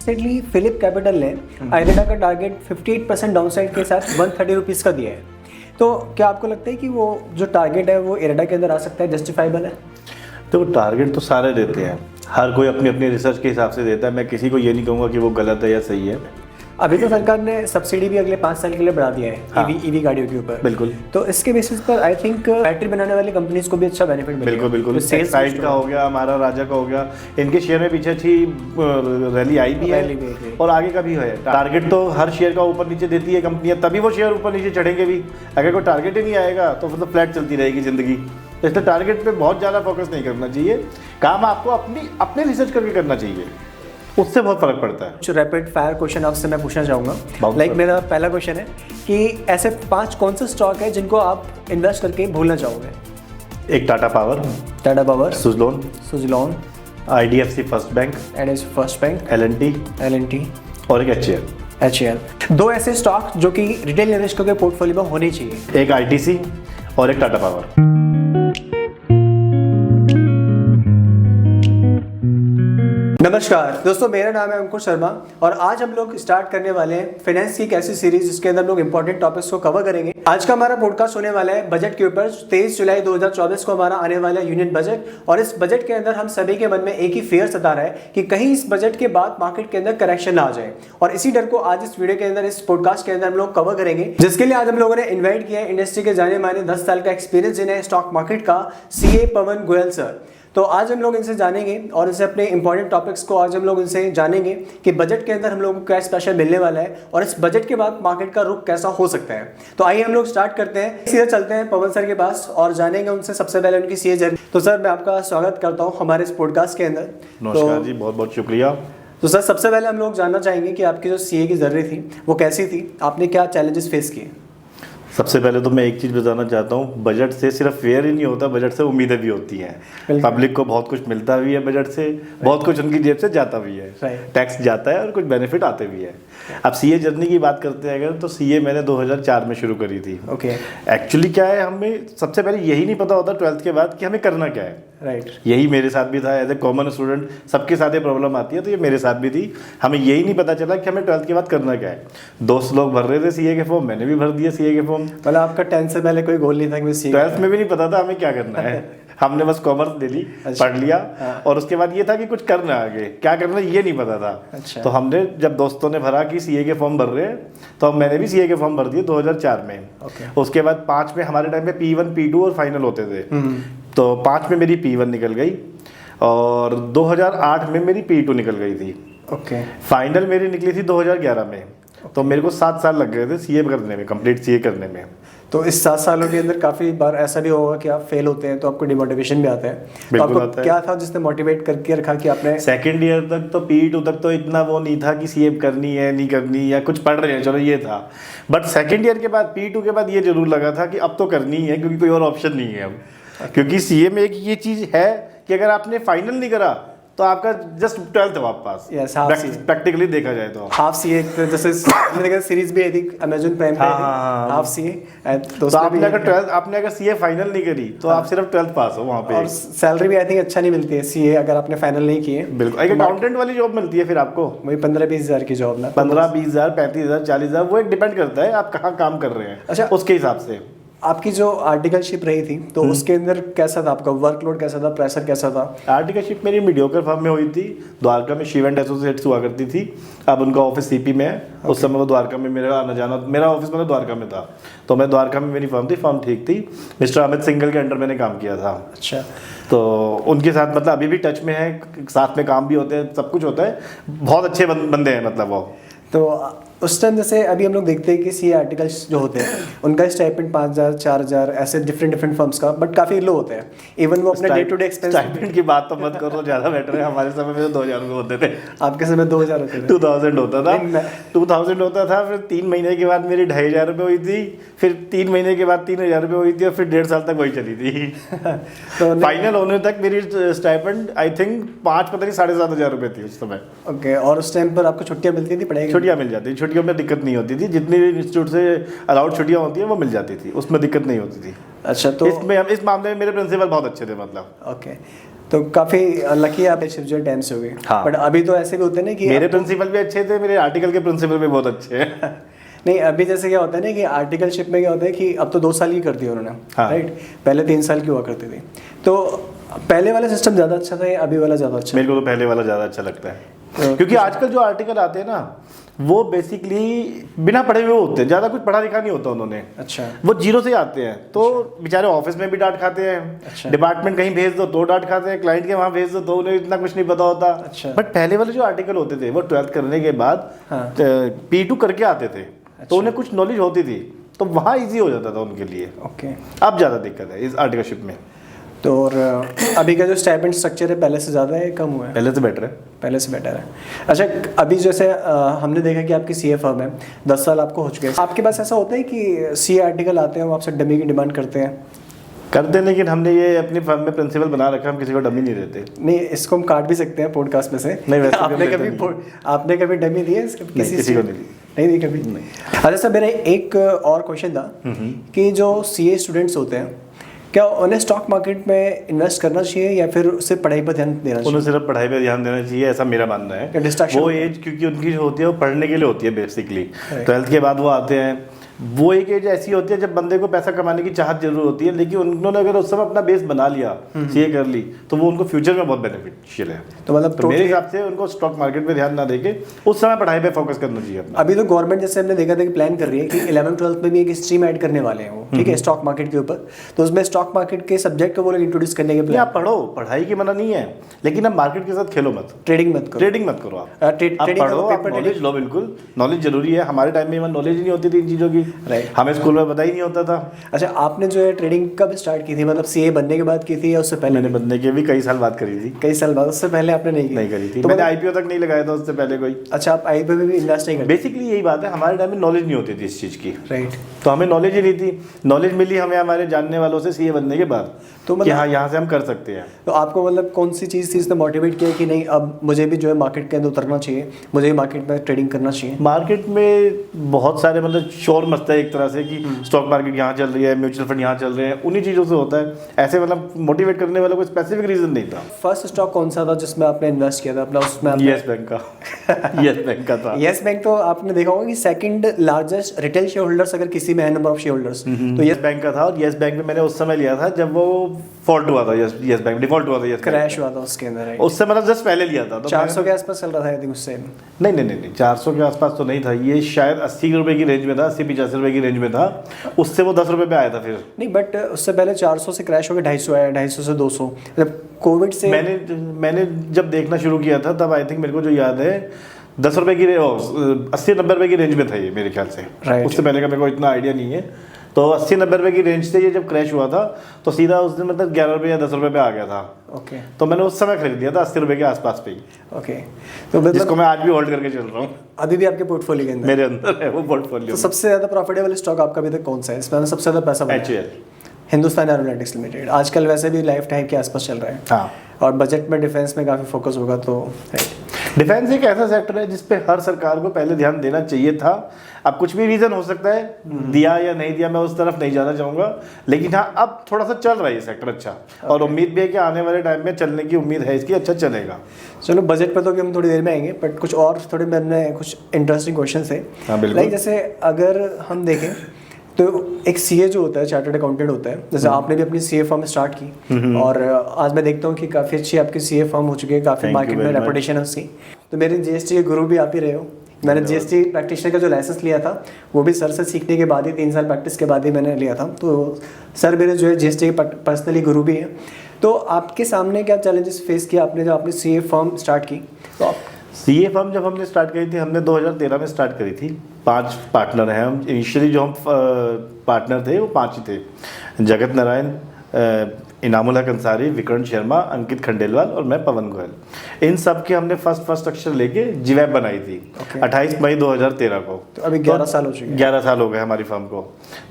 Recently Philip capital ने आइरेडा का target 58% downside के साथ 130 रुपीज़ का दिया है। तो क्या आपको लगता है कि वो जो टारगेट है वो आइरेडा के अंदर आ सकता है, जस्टिफाइबल है? तो टारगेट तो सारे देते हैं, हर कोई अपनी अपनी रिसर्च के हिसाब से देता है। मैं किसी को ये नहीं कहूँगा कि वो गलत है या सही है। अभी तो सरकार ने सब्सिडी भी अगले 5 साल के लिए बढ़ा दिया है हाँ। ईवी गाड़ियों के ऊपर। बिल्कुल। तो इसके बेसिस पर आई थिंक बैटरी बनाने वाली कंपनीज को भी अच्छा बेनिफिट मिलेगा। बिल्कुल बिल्कुल। तो सेल्स साइड का हो गया, हमारा राजा का हो गया, इनके शेयर में पीछे अच्छी रैली आई भी है और आगे का भी है। टारगेट तो हर शेयर का ऊपर नीचे देती है कंपनियां, तभी वो शेयर ऊपर नीचे चढ़ेंगे भी। अगर कोई टारगेट ही नहीं आएगा तो फिर तो फ्लैट चलती रहेगी जिंदगी। इसलिए टारगेट पे बहुत ज़्यादा फोकस नहीं करना चाहिए, काम आपको अपने रिसर्च करके करना चाहिए, उससे बहुत फर्क पड़ता है। जो रैपिड फायर क्वेश्चन आपसे मैं पूछना चाहूँगा, बहुत मेरा पहला क्वेश्चन है कि ऐसे 5 कौन से स्टॉक है जिनको आप इन्वेस्ट करके भूलना चाहोगे? एक Tata power, Suzlon, IDFC first bank, first bank, LNT और एक HAL। 2 ऐसे स्टॉक जो कि रिटेल इन्वेस्टर के पोर्टफोलियो में होने चाहिए। एक ITC और एक टाटा पावर। नमस्कार दोस्तों, मेरा नाम है अंकुर शर्मा और आज हम लोग स्टार्ट करने वाले हैं फाइनेंस की एक ऐसी सीरीज जिसके अंदर हम लोग इंपॉर्टेंट टॉपिक्स को कवर करेंगे। आज का हमारा पॉडकास्ट होने वाला है बजट के ऊपर। 23 जुलाई 2024 को हमारा आने वाला है यूनियन बजट और इस बजट के अंदर हम सभी के मन में एक ही फेयर सता रहा है कि कहीं इस बजट के बाद मार्केट के अंदर करेक्शन ना आ जाए। और इसी डर को आज इस वीडियो के अंदर, इस पॉडकास्ट के अंदर हम लोग कवर करेंगे, जिसके लिए आज हम लोगों ने इन्वाइट किया है इंडस्ट्री के जाने माने 10 साल का एक्सपीरियंस जिन्हें स्टॉक मार्केट का CA पवन गोयल सर। तो आज हम लोग इनसे जानेंगे और इनसे अपने इंपॉर्टेंट टॉपिक्स को आज हम लोग इनसे जानेंगे कि बजट के अंदर हम लोगों को क्या स्पेशल मिलने वाला है और इस बजट के बाद मार्केट का रुख कैसा हो सकता है। तो आइए हम लोग स्टार्ट करते हैं, सीधे चलते हैं पवन सर के पास और जानेंगे उनसे सबसे पहले उनकी CA जर्नी। तो सर मैं आपका स्वागत करता हूँ हमारे इस पॉडकास्ट के अंदर। नमस्कार जी, बहुत बहुत शुक्रिया। तो सर सबसे पहले हम लोग जानना चाहेंगे कि आपकी जो CA की जर्नी थी वो कैसी थी, आपने क्या चैलेंजेस फेस किए? सबसे पहले तो मैं एक चीज़ बताना चाहता हूँ, बजट से सिर्फ फेयर ही नहीं होता, बजट से उम्मीदें भी होती हैं। पब्लिक को बहुत कुछ मिलता भी है बजट से, बहुत कुछ उनकी जेब से जाता भी है, टैक्स जाता है और कुछ बेनिफिट आते भी है। अब CA जर्नी की बात करते हैं अगर, तो CA मैंने 2004 में शुरू करी थी। एक्चुअली क्या है, हमें सबसे पहले यही नहीं पता होता 12th के बाद कि हमें करना क्या है। यही मेरे साथ भी था, एज ए कॉमन स्टूडेंट सबके साथ ये प्रॉब्लम आती है, तो ये मेरे साथ भी थी। हमें यही नहीं पता चला कि हमें 12th के बाद करना क्या है। दोस्त लोग भर रहे थे CA के फॉर्म, मैंने भी भर दिया CA के फॉर्म। मतलब आपका 10th से पहले कोई गोल नहीं था कि 12th में भी नहीं पता था हमें क्या करना है। हमने बस कॉमर्स ले ली, पढ़ लिया और उसके बाद ये था कि कुछ करना आगे, क्या करना ये नहीं पता था। तो हमने जब दोस्तों ने भरा कि CA के फॉर्म भर रहे हैं, तो मैंने भी CA के फॉर्म भर दिए 2004 में। उसके बाद 5 में हमारे टाइम में P1, P2 और फाइनल होते थे। तो 5 में मेरी P1 निकल गई और 2008 में मेरी P2 निकल गई थी। फाइनल मेरी निकली थी 2011 में। तो मेरे को 7 साल लग गए थे CA करने में, कंप्लीट CA करने में। तो इस 7 सालों के अंदर काफ़ी बार ऐसा भी होगा कि आप फेल होते हैं तो आपको डिमोटिवेशन भी आता है। तो आपको आता क्या था जिसने मोटिवेट करके रखा कि आपने? सेकंड ईयर तक तो P2 तक तो इतना वो नहीं था कि CA करनी है नहीं करनी, या कुछ पढ़ रहे हैं चलो ये था। बट सेकंड ईयर के बाद P2 के बाद ये जरूर लगा था कि अब तो करनी है, क्योंकि कोई और ऑप्शन नहीं है अब। क्योंकि CA में एक ये चीज़ है कि अगर आपने फाइनल नहीं करा तो आपका जस्ट 12th है वापस। प्रैक्टिकली देखा जाए तो हाफ CA, जैसे मैंने सीरीज भी आई थी अमेज़न प्राइम पे, हाफ CA। तो आपने अगर CA फाइनल नहीं करी तो आप सिर्फ 12th पास हो वहाँ पे। और सैलरी भी आई थिंक अच्छा नहीं मिलती है CA अगर आपने फाइनल नहीं किए। बिल्कुल, एक अकाउंटेंट वाली जॉब मिलती है फिर आपको, वही 15-20 हज़ार की जॉब ना, 15-20 हज़ार, 35 हज़ार, 40 हज़ार, वो एक डिपेंड करता है आप कहाँ काम कर रहे हैं। अच्छा, उसके हिसाब से। आपकी जो आर्टिकलशिप रही थी तो उसके अंदर कैसा था, आपका वर्कलोड कैसा था, प्रेशर कैसा था? आर्टिकलशिप मेरी मीडियोकर फर्म में हुई थी, द्वारका में शिव एंड एसोसिएट्स हुआ करती थी। अब उनका ऑफिस CP में है। उस समय वो द्वारका में मेरा आना जाना, मेरा ऑफिस मतलब द्वारका में था, तो मैं द्वारका में मेरी फर्म थी, फर्म ठीक थी। मिस्टर अमित सिंघल के अंडर मैंने काम किया था। अच्छा, तो उनके साथ मतलब अभी भी टच में है, साथ में काम भी होते हैं, सब कुछ होता है, बहुत अच्छे बंदे हैं मतलब वो। तो उस टाइम जैसे अभी हम लोग देखते हैं कि CA आर्टिकल्स जो होते हैं उनका स्टाइपेंड 5,000 4,000 ऐसे डिफरेंट फर्म्स का, बट काफ़ी लो होते हैं। इवन वो अपने day to day expense. Stipend की बात तो मत करो, ज़्यादा बेटर है। हमारे समय में तो 2,000 रुपये होते थे। आपके समय 2,000 होते थे? 2000 होता था, 2000 होता था। फिर 3 महीने के बाद मेरी 2,500 रुपये हुई थी, फिर 3 महीने के बाद 3,000 रुपये हुई थी और फिर 1.5 साल तक वही चली थी। तो फाइनल होने तक मेरी स्टाइपेंड आई थिंक 5 पता नहीं 7,500 रुपये थी उस समय। ओके, और उस टाइम पर आपको छुट्टियाँ मिलती थी पढ़ाई? छुट्टियाँ मिल जाती, छुट्टियों में दिक्कत नहीं होती थी, जितनी इंस्टीट्यूट से अलाउड छुट्टियां होती हैं वो मिल जाती थी, उसमें दिक्कत नहीं होती थी। अच्छा, तो इस मामले में मेरे प्रिंसिपल बहुत अच्छे थे मतलब। ओके, तो काफी लकी आप शिवजय टाइम से हो गए। हाँ। बट अभी तो ऐसे भी होते हैं ना कि मेरे प्रिंसिपल भी अच्छे थे, मेरे आर्टिकल के प्रिंसिपल भी बहुत अच्छे हैं। नहीं, अभी जैसे क्या होता है ना कि आर्टिकलशिप में क्या होता है कि अब तो 2 साल की कर दी उन्होंने। हाँ। राइट, पहले 3 साल की हुआ करती थी। तो पहले वाला सिस्टम ज़्यादा अच्छा था या अभी वाला ज़्यादा अच्छा? मेरे को तो पहले वाला ज़्यादा अच्छा लगता है, क्योंकि आजकल जो आर्टिकल आते हैं ना वो बेसिकली बिना पढ़े हुए होते हैं, ज़्यादा कुछ पढ़ा लिखा नहीं होता उन्होंने। अच्छा। वो जीरो से आते हैं, तो बेचारे ऑफिस में भी डांट खाते हैं। अच्छा। डिपार्टमेंट कहीं भेज दो तो डांट खाते हैं, क्लाइंट के वहाँ भेज दो तो उन्हें इतना कुछ नहीं पता होता। अच्छा। बट पहले वाले जो आर्टिकल होते थे वो 12th करने के बाद हाँ। P2 करके आते थे। तो उन्हें कुछ नॉलेज होती थी, तो वहाँ ईजी हो जाता था उनके लिए। ओके। अब ज़्यादा दिक्कत है इस आर्टिकलशिप में। तो और अभी का जो स्टाइपेंड स्ट्रक्चर है पहले से ज़्यादा है कम हुआ है? पहले से बेटर है। पहले से बेटर है। अच्छा, अभी जैसे हमने देखा कि आपकी सीए फर्म है, 10 साल आपको हो चुके हैं। आपके पास ऐसा होता है कि सीए आर्टिकल आते हैं वो आपसे डमी की डिमांड करते हैं? करते हैं, लेकिन हमने ये अपनी फर्म में प्रिंसिपल बना रखा है, हम किसी को डमी नहीं देते। नहीं, इसको हम काट भी सकते हैं पॉडकास्ट में से। नहीं, वैसे आपने कभी डमी दी है किसी को नहीं दी कभी? नहीं। अच्छा सर, मेरा एक और क्वेश्चन था कि जो सीए स्टूडेंट्स होते हैं, क्या उन्हें स्टॉक मार्केट में इन्वेस्ट करना चाहिए या फिर सिर्फ पढ़ाई पर ध्यान देना चाहिए? उन्हें सिर्फ पढ़ाई पे ध्यान देना चाहिए, ऐसा मेरा मानना है। डिस्ट्रैक्शन वो एज क्योंकि उनकी जो होती है वो पढ़ने के लिए होती है बेसिकली। 12th के बाद वो आते हैं, वो एक एज ऐसी होती है जब बंदे को पैसा कमाने की चाहत जरूर होती है, लेकिन उन्होंने अगर उस समय अपना बेस बना लिया, सीए कर ली, तो वो उनको फ्यूचर में बहुत बेनिफिशियल है। तो मतलब मेरे हिसाब से उनको स्टॉक मार्केट पे ध्यान ना देके उस समय पढ़ाई पे फोकस करना चाहिए अपना। अभी तो गवर्नमेंट जैसे हमने देखा था कि प्लान कर रही है कि 11th 12th में भी एक स्ट्रीम ऐड करने वाले हैं वो, ठीक है, स्टॉक मार्केट के ऊपर। तो उसमें स्टॉक मार्केट के सब्जेक्ट को वो लोग इंट्रोड्यूस करने के प्लान। आप पढ़ो, पढ़ाई की मना नहीं है, लेकिन आप मार्केट के साथ खेलो मत, ट्रेडिंग मत करो। ट्रेडिंग मत करो। आप पढ़ो, आप नॉलेज लो, बिल्कुल नॉलेज जरूरी है। हमारे टाइम में नॉलेज नहीं होती थी इन चीज़ों की, हमें स्कूल में पता ही नहीं होता था। अच्छा, आपने जो है ट्रेडिंग कब स्टार्ट की थी? मतलब सीए बनने के बाद की थी या उससे पहले? मैंने बनने के भी कई साल बाद करी थी। कई साल बाद? उससे पहले आपने नहीं करी थी। तो मैंने आईपीओ तक नहीं लगाया था उससे पहले कोई। अच्छा, आप आईपीओ में भी इन्वेस्ट नहीं करते? बेसिकली यही बात है, हमारे टाइम में नॉलेज नहीं होती थी इस चीज़ की। राइट। तो हमें नॉलेज ही नहीं थी। नॉलेज मिली हमें हमारे जानने वालों से सीए बनने के बाद, तो मतलब हाँ, यहाँ से हम कर सकते हैं। तो आपको मतलब कौन सी चीज़ थी इसने मोटिवेट किया कि नहीं अब मुझे भी जो है मार्केट के अंदर उतरना चाहिए, मुझे भी मार्केट में ट्रेडिंग करना चाहिए? मार्केट में बहुत सारे मतलब शोर मचता है एक तरह से कि स्टॉक मार्केट यहाँ चल रही है, म्यूचुअल फंड यहाँ चल रहे हैं, उन्हीं चीज़ों से होता है। ऐसे मतलब मोटिवेट करने वाला कोई स्पेसिफिक रीज़न नहीं था। फर्स्ट स्टॉक कौन सा था जिसमें आपने इन्वेस्ट किया था अपना? उसमें येस बैंक का। येस बैंक का था। येस बैंक तो आपने देखा होगा कि second largest retail share holders अगर किसी में है, नंबर ऑफ शेयर होल्डर्स, तो येस बैंक का था। और येस बैंक में मैंने उस समय लिया था जब वो फॉल्ट हुआ था, येस बैंक डिफॉल्ट हुआ था, येस क्रैश हुआ था उसके अंदर। उससे मतलब जस्ट पहले लिया था। तो 400 के आसपास चल रहा था आई थिंक उससे। नहीं 400 के आसपास तो नहीं था, ये शायद 80 रुपए की रेंज में था, 80-85 रुपए की रेंज में था। उससे वो 10 रुपए पे आया था फिर। नहीं, बट उससे पहले 400 से क्रैश होकर 250 आया, 250 से 200, मतलब कोविड से। मैंने जब देखना शुरू किया था तब आई थिंक मेरे को जो याद है 10 रुपए की 80-90 रुपए की रेंज में था ये मेरे ख्याल से। उससे पहले का मेरे को इतना आइडिया नहीं है। तो 80-90 रुपए की रेंज से ये जब क्रैश हुआ था तो सीधा उस दिन मतलब 11 रुपये या 10 रुपये पे आ गया था। ओके। तो मैंने उस समय खरीद लिया था 80 रुपये के आसपास पे ही। ओके। तो मतलब जिसको मैं आज भी होल्ड करके चल रहा हूँ। अभी भी आपके पोर्टफोलियो के अंदर? मेरे अंदर है वो पोर्टफोलियो। तो सबसे ज़्यादा प्रॉफिटेबल स्टॉक आपका अभी तक कौन सा है? इसमें सबसे ज़्यादा पैसा बना है? HUL, Hindustan aeronautics limited. आजकल वैसे भी लाइफ टाइम के आसपास चल रहा है। हाँ। और बजट में डिफेंस में काफ़ी फोकस होगा तो। डिफेंस एक ऐसा सेक्टर है जिस पे हर सरकार को पहले ध्यान देना चाहिए था। अब कुछ भी रीज़न हो सकता है, दिया या नहीं दिया, मैं उस तरफ नहीं जाना चाहूँगा, लेकिन हाँ अब थोड़ा सा चल रहा है ये सेक्टर अच्छा। और उम्मीद भी है कि आने वाले टाइम में चलने की उम्मीद है इसकी, अच्छा चलेगा। चलो बजट पर तो कि हम थोड़ी देर में आएंगे, बट कुछ और थोड़े मैंने कुछ इंटरेस्टिंग क्वेश्चन है। हाँ बिल्कुल। लाइक जैसे अगर हम देखें तो एक सीए जो होता है, चार्टर्ड अकाउंटेंट होता है, जैसे आपने भी अपनी सीए फर्म स्टार्ट की और आज मैं देखता हूँ कि काफ़ी अच्छी आपकी सीए फर्म हो चुकी है, काफ़ी मार्केट में रेपुटेशन है उसकी। तो मेरे जीएसटी के गुरु भी आप ही रहे हो। मैंने जीएसटी प्रैक्टिशनर का जो लाइसेंस लिया था वो भी सर से सीखने के बाद ही 3 साल प्रैक्टिस के बाद ही मैंने लिया था। तो सर मेरे जो है जीएसटी के पर्सनली गुरु भी हैं। तो आपके सामने क्या चैलेंजेस फेस किया आपने जब आपने सीए फर्म स्टार्ट की? तो आप सीए फर्म जब हमने स्टार्ट करी थी, हमने 2013 में स्टार्ट करी थी। 5 पार्टनर हैं हम। इनिशियली जो हम पार्टनर थे वो 5 ही थे, जगत नारायण, इनामुल हक अंसारी, विक्रम शर्मा, अंकित खंडेलवाल और मैं पवन गोयल। इन सब के हमने फर्स्ट अक्षर लेके जीवैप बनाई थी 28 मई 2013 को। तो अभी 11 साल हो चुके हैं। 11 साल हो गए हमारी फर्म को।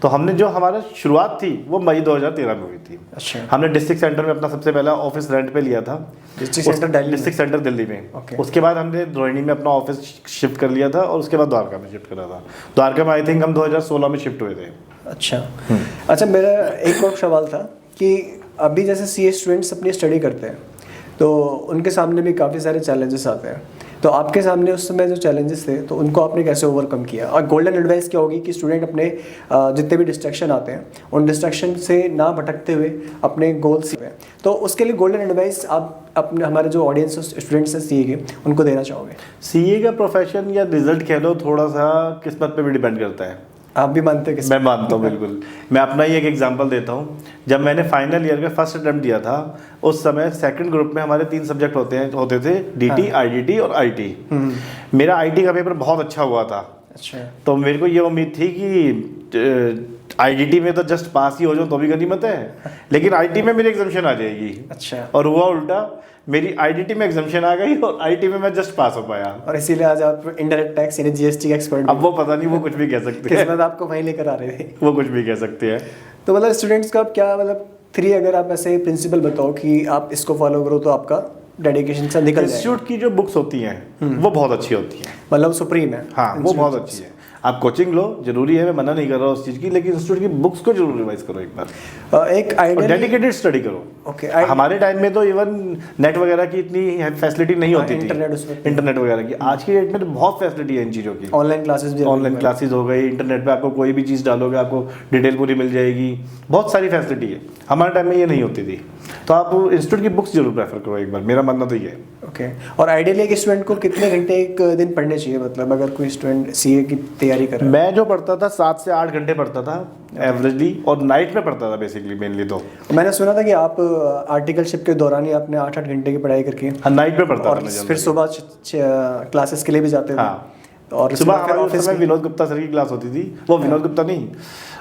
तो हमने जो हमारा शुरुआत थी वो मई 2013 में हुई थी। अच्छा। हमने डिस्ट्रिक्ट सेंटर में अपना सबसे पहला ऑफिस रेंट पे लिया था। डिस्ट्रिक्ट सेंटर दिल्ली में। उसके बाद हमने रोहिणी में अपना ऑफिस शिफ्ट कर लिया था और उसके बाद द्वारका में शिफ्ट करा था। द्वारका में आई थिंक हम 2016 में शिफ्ट हुए थे। अच्छा। मेरा एक और सवाल था कि अभी जैसे सीए स्टूडेंट्स अपनी स्टडी करते हैं तो उनके सामने भी काफ़ी सारे चैलेंजेस आते हैं। तो आपके सामने उस समय जो चैलेंजेस थे तो उनको आपने कैसे ओवरकम किया? और गोल्डन एडवाइस क्या होगी कि स्टूडेंट अपने जितने भी डिस्ट्रैक्शन आते हैं उन डिस्ट्रैक्शन से ना भटकते हुए अपने गोल्स पे, तो उसके लिए गोल्डन एडवाइस आप अपने हमारे जो ऑडियंस स्टूडेंट्स हैं सीए के उनको देना चाहोगे? सीए का प्रोफेशन या रिजल्ट कह लो थोड़ा सा किस्मत पे भी डिपेंड करता है। आप भी मानते हैं? मैं मानता हूँ बिल्कुल। मैं अपना ही एक एग्जांपल देता हूँ। जब मैंने फाइनल ईयर का फर्स्ट अटेम्प्ट दिया था उस समय सेकंड ग्रुप में हमारे 3 सब्जेक्ट होते थे, डीटी, आईडीटी और आईटी। मेरा आईटी का पेपर बहुत अच्छा हुआ था। अच्छा। तो मेरे को ये उम्मीद थी कि आईडीटी में तो जस्ट पास ही हो जाऊँ तो भी गनीमत है, लेकिन आईटी में मेरी एग्जामिशन आ जाएगी। अच्छा। और हुआ उल्टा, मेरी आईडीटी में एग्जामिशन आ गई और आईटी में मैं जस्ट पास हो पाया। और इसीलिए आज आप इनडायरेक्ट टैक्स यानी जीएसटी के एक्सपर्ट। अब वो पता नहीं, वो कुछ भी कह सकते हैं। किस्मत आपको वहीं लेकर आ रहे थे। वो कुछ भी कह सकते हैं। तो मतलब स्टूडेंट्स का क्या मतलब 3 अगर आप ऐसे प्रिंसिपल बताओ कि आप इसको फॉलो करो तो आपका डेडिकेशन से निकल जाएगा। इंस्टीट्यूट की जो बुक्स होती हैं वो बहुत अच्छी होती हैं, मतलब सुप्रीम है। हाँ वो बहुत अच्छी है। आप कोचिंग लो, जरूरी है, मैं मना नहीं कर रहा उस चीज़ की, लेकिन इंस्टीट्यूट की बुक्स को जरूर रिवाइज करो एक बार। एक आइडिया डेडिकेटेड स्टडी करो। ओके। हमारे टाइम में तो इवन नेट वगैरह की इतनी फैसिलिटी नहीं होती थी, इंटरनेट वगैरह की। आज की डेट में तो बहुत फैसिलिटी है इन चीज़ों की। ऑनलाइन क्लासेस हो गई, इंटरनेट पे आपको कोई भी चीज़ डालोगे आपको डिटेल पूरी मिल जाएगी, बहुत सारी फैसिलिटी है। हमारे टाइम में ये नहीं होती थी। तो आप इंस्टीट्यूट की बुक्स जरूर प्रेफर करो एक बार, मेरा मानना तो ये है। ओके। और आइडियली एक स्टूडेंट को कितने घंटे एक दिन पढ़ने चाहिए, मतलब अगर कोई स्टूडेंट सीए की तैयारी कर रहा है? मैं जो पढ़ता था 7 से 8 घंटे पढ़ता था एवरेजली, और नाइट में पढ़ता था बेसिकली मेनली। तो मैंने सुना था कि आप आर्टिकलशिप के दौरान ही आपने 8-8 घंटे की पढ़ाई करके नाइट में पढ़ता और था, फिर सुबह क्लासेस के लिए भी जाते थे। हाँ। और सुबह हमारे उस समय विनोद गुप्ता सर की क्लास होती थी। वो विनोद गुप्ता नहीं,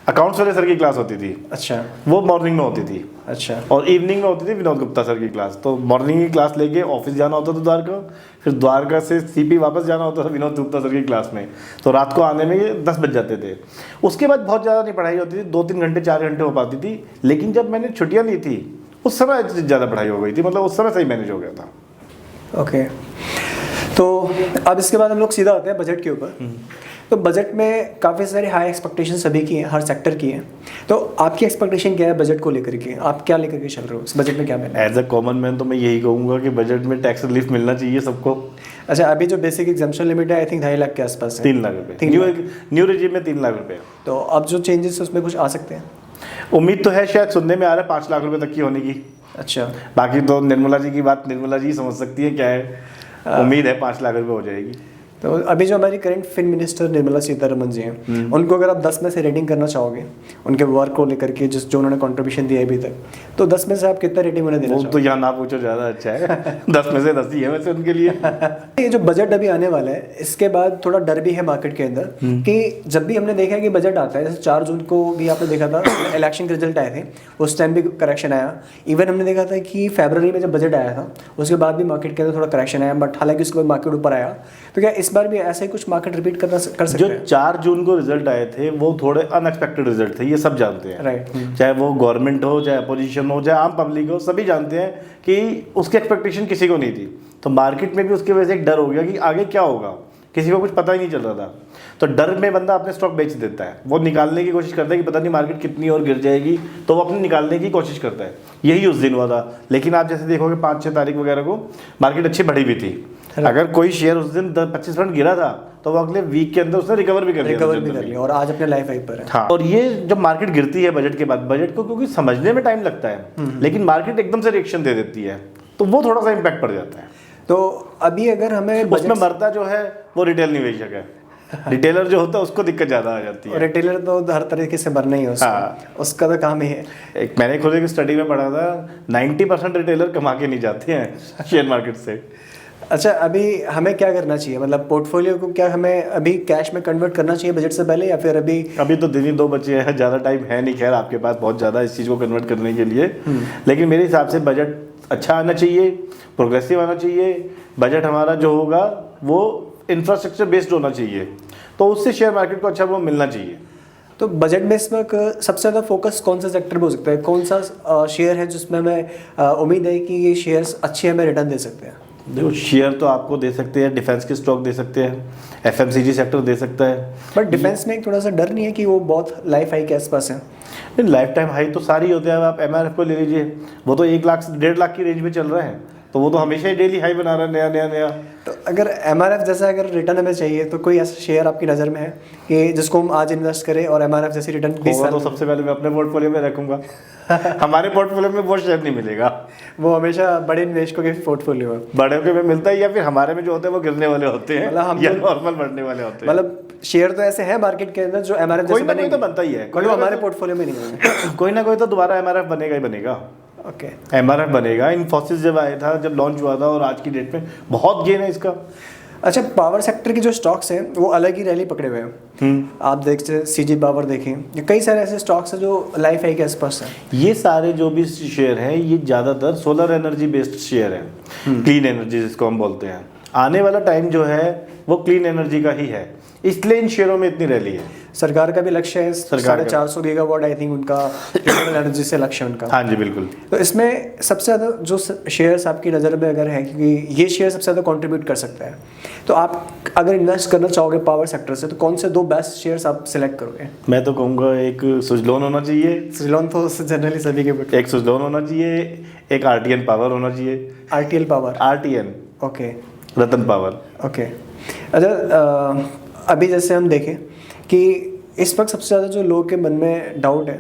अकाउंट्स वाले सर की क्लास होती थी। अच्छा। वो मॉर्निंग में होती थी। अच्छा। और इवनिंग में होती थी विनोद गुप्ता सर की क्लास। तो मॉर्निंग की क्लास लेके ऑफिस जाना होता था द्वारका, फिर द्वारका से सीपी वापस जाना होता था विनोद गुप्ता सर की क्लास में। तो रात को आने में ये 10 बज जाते थे। उसके बाद बहुत ज़्यादा नहीं पढ़ाई होती थी, 2-3 घंटे 4 घंटे हो पाती थी। लेकिन जब मैंने छुट्टियाँ ली थी उस समय ज़्यादा पढ़ाई हो गई थी, मतलब उस समय सही मैनेज हो गया था। ओके। तो अब इसके बाद हम लोग सीधा आते हैं बजट के ऊपर। तो बजट में काफ़ी सारे हाई एक्सपेक्टेशन सभी की हैं, हर सेक्टर की हैं। तो आपकी एक्सपेक्टेशन क्या है बजट को लेकर के? आप क्या लेकर के चल रहे हो? इस बजट में क्या मिलना है? एज अ कॉमन मैन तो मैं यही कहूँगा कि बजट में टैक्स रिलीफ मिलना चाहिए सबको। अच्छा, अभी जो बेसिक एग्जाम्पशन लिमिट है आई थिंक 2.5 लाख के आसपास है। 3 लाख रुपये न्यू रेजिम में 3 लाख रुपये। तो अब जो चेंजेस उसमें कुछ आ सकते हैं? उम्मीद तो है, शायद सुनने में आ रहा है 5 लाख रुपये तक की होने की। अच्छा। बाकी तो निर्मला जी की बात निर्मला जी समझ सकती है क्या है। उम्मीद है 5 लाख रुपये हो जाएगी। तो अभी जो हमारी current fin minister Nirmala Sitharaman ji हैं, उनको अगर आप 10 में से रेटिंग करना चाहोगे उनके वर्क को लेकर के, जो उन्होंने कंट्रीब्यूशन दिया है अभी तक, तो 10 में से आप कितना रेटिंग उन्हें देना चाहोगे? तो यहाँ ना पूछो, ज़्यादा अच्छा है। 10 में से 10 ही है वैसे उनके लिए। ये जो बजट अभी आने वाला है इसके बाद थोड़ा डर भी है मार्केट के अंदर कि जब भी हमने देखा है कि बजट आता है, जैसे 4 जून को भी आपने देखा था इलेक्शन के रिजल्ट आए थे, उस टाइम भी करेक्शन आया। इवन हमने देखा था कि फरवरी में जब बजट आया था उसके बाद भी मार्केट के अंदर थोड़ा करेक्शन आया, बट हालांकि उसके बाद मार्केट ऊपर आया। तो क्या इस बार भी ऐसे कुछ मार्केट रिपीट कर सकते हैं? जो 4 जून को रिजल्ट आए थे वो थोड़े अनएक्सपेक्टेड रिजल्ट थे, ये सब जानते हैं। राइट। चाहे वो गवर्नमेंट हो, चाहे अपोजिशन हो, चाहे आम पब्लिक हो, सभी जानते हैं कि उसकी एक्सपेक्टेशन किसी को नहीं थी। तो मार्केट में भी उसकी वजह से एक डर हो गया कि आगे क्या होगा, किसी को कुछ पता ही नहीं चल रहा था। तो डर में बंदा अपने स्टॉक बेच देता है, वो निकालने की कोशिश करता है कि पता नहीं मार्केट कितनी और गिर जाएगी, तो वो अपने निकालने की कोशिश करता है। यही उस दिन हुआ था। लेकिन आप जैसे देखोगे 5-6 तारीख वगैरह को मार्केट अच्छी बढ़ी भी थी। अगर कोई शेयर उस दिन 25% गिरा था तो वो अगले वीक के अंदर उसने रिकवर भी कर लिया और आज अपने लाइफ हाई पर है। हाँ। और ये जब मार्केट गिरती है बजट के बाद, बजट को क्योंकि समझने में टाइम लगता है, लेकिन मार्केट एकदम से रिएक्शन दे देती है, तो वो थोड़ा सा इम्पैक्ट पड़ जाता है। तो अभी अगर हमें उसमें मरता जो है वो रिटेल निवेशक है। रिटेलर जो होता है उसको दिक्कत ज़्यादा आ जाती है। रिटेलर तो हर तरीके से मरना ही है उसका। हाँ। उसका तो काम ही है। एक मैंने खुद एक स्टडी में पढ़ा था 90% रिटेलर कमा के नहीं जाते हैं शेयर मार्केट से। अच्छा, अभी हमें क्या करना चाहिए? मतलब पोर्टफोलियो को क्या हमें अभी कैश में कन्वर्ट करना चाहिए बजट से पहले, या फिर अभी तो दिन ही 2 बचे हैं, ज़्यादा टाइम है नहीं खैर आपके पास बहुत ज़्यादा इस चीज़ को कन्वर्ट करने के लिए। लेकिन मेरे हिसाब से बजट अच्छा आना चाहिए, प्रोग्रेसिव आना चाहिए। बजट हमारा जो होगा वो इंफ्रास्ट्रक्चर बेस्ड होना चाहिए, तो उससे शेयर मार्केट को अच्छा वो मिलना चाहिए। तो बजट में इसमें सबसे ज़्यादा फोकस कौन सा सेक्टर पे हो सकता है? कौन सा शेयर है जिसमें हमें उम्मीद है कि ये शेयर्स अच्छे हमें रिटर्न दे सकते हैं? देखो, शेयर तो आपको दे सकते हैं, डिफेंस के स्टॉक दे सकते हैं, एफएमसीजी सेक्टर दे सकता है। बट डिफेंस में एक थोड़ा सा डर नहीं है कि वो बहुत लाइफ हाई के आसपास है? नहीं, लाइफ टाइम हाई तो सारी होते हैं। आप एमआरएफ को ले लीजिए, वो तो 1 लाख से 1.5 लाख की रेंज में चल रहा है। तो वो तो हमेशा ही डेली हाई बना रहा है, नया नया नया। तो अगर एमआरएफ जैसा अगर रिटर्न हमें चाहिए तो कोई ऐसा शेयर आपकी नज़र में है कि जिसको हम आज इन्वेस्ट करें और एमआरएफ जैसी रिटर्न 20 साल तो सबसे पहले मैं अपने पोर्टफोलियो में रखूंगा। हमारे पोर्टफोलियो में वो शेयर नहीं मिलेगा, वो हमेशा बड़े निवेशकों के पोर्टफोलियो में बड़े के में मिलता है, या फिर हमारे में जो होते हैं वो गिरने वाले होते हैं, मतलब हम या नॉर्मल बढ़ने वाले होते हैं। मतलब शेयर तो ऐसे है मार्केट के अंदर जो एमआरएफ कोई जैसे ना कोई बनेंगे, तो बनता ही है, कोई हमारे पोर्टफोलियो में नहीं होंगे। कोई ना कोई तो दोबारा एमआरएफ बनेगा ही बनेगा। ओके, एमआरएफ बनेगा। इन्फोसिस जब आया था, जब लॉन्च हुआ था, और आज की डेट में बहुत गेन है इसका। अच्छा, पावर सेक्टर की जो स्टॉक्स हैं वो अलग ही रैली पकड़े हुए हैं। आप देखते सीजी पावर देखें, कई सारे ऐसे स्टॉक्स हैं जो लाइफ आई के आसपास हैं। ये सारे जो भी शेयर हैं ये ज़्यादातर सोलर एनर्जी बेस्ड शेयर हैं, क्लीन एनर्जी जिसको हम बोलते हैं। आने वाला टाइम जो है वो क्लीन एनर्जी का ही है, इसलिए इन शेयरों में इतनी रैली है। सरकार का भी लक्ष्य है, सरकार 450 गीगावाट आई थिंक उनका रिन्यूएबल एनर्जी से लक्ष्य है उनका। हाँ जी बिल्कुल। तो इसमें सबसे ज़्यादा जो शेयर्स आपकी नज़र में अगर है, क्योंकि ये शेयर सबसे ज़्यादा कंट्रीब्यूट कर सकता है, तो आप अगर इन्वेस्ट करना चाहोगे पावर सेक्टर से तो कौन से 2 बेस्ट शेयर्स आप सिलेक्ट करोगे? मैं तो कहूँगा एक सुजलोन होना चाहिए। सुजलोन तो जनरली सभी के एक सुजलोन होना चाहिए, एक आरटीएन पावर होना चाहिए। आरटीएल पावर, आरटीएन, ओके, रतन पावर। ओके। अच्छा, अभी जैसे हम देखें कि इस वक्त सबसे ज़्यादा जो लोगों के मन में डाउट है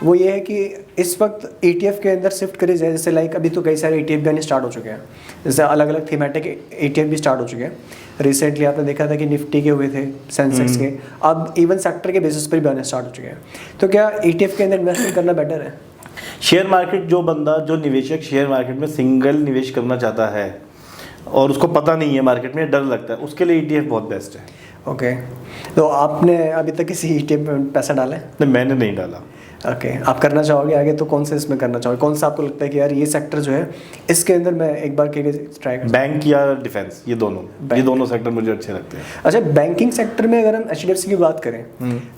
वो ये है कि इस वक्त ETF के अंदर शिफ्ट करी जाए। जैसे लाइक अभी तो कई सारे ETF भी आने स्टार्ट हो चुके हैं, जैसे अलग अलग थीमेटिक ETF भी स्टार्ट हो चुके हैं। रिसेंटली आपने देखा था कि निफ्टी के हुए थे, सेंसेक्स के, अब इवन सेक्टर के बेसिस पर भी आने स्टार्ट हो चुके हैं। तो क्या ETF के अंदर इन्वेस्टमेंट करना बेटर है? शेयर मार्केट, जो बंदा, जो निवेशक शेयर मार्केट में सिंगल निवेश करना चाहता है और उसको पता नहीं है मार्केट में, डर लगता है, उसके लिए ETF बहुत बेस्ट है। ओके, तो आपने अभी तक किसी ETF में पैसा डाला है? नहीं, मैंने नहीं डाला। ओके, आप करना चाहोगे आगे? तो कौन से इसमें करना चाहोगे? कौन सा आपको लगता है कि यार ये सेक्टर जो है इसके अंदर मैं एक बार के ट्राई कर? बैंक या डिफेंस, ये दोनों सेक्टर मुझे अच्छे लगते हैं। अच्छा, बैंकिंग सेक्टर में अगर हम HDFC की बात करें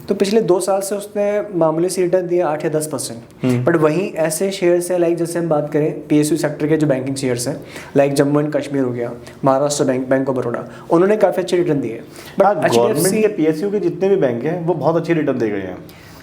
तो पिछले 2 साल से उसने मामूली सी रिटर्न दिया 8 या 10%। बट वहीं ऐसे शेयर्स हैं लाइक जैसे हम बात करें PSU सेक्टर के जो बैंकिंग शेयर्स हैं, लाइक जम्मू एंड कश्मीर हो गया, Maharashtra bank, bank of Baroda, उन्होंने काफ़ी अच्छी रिटर्न दी है। बट गवर्नमेंट के PSU के जितने भी बैंक हैं वो बहुत अच्छी रिटर्न दे गए हैं।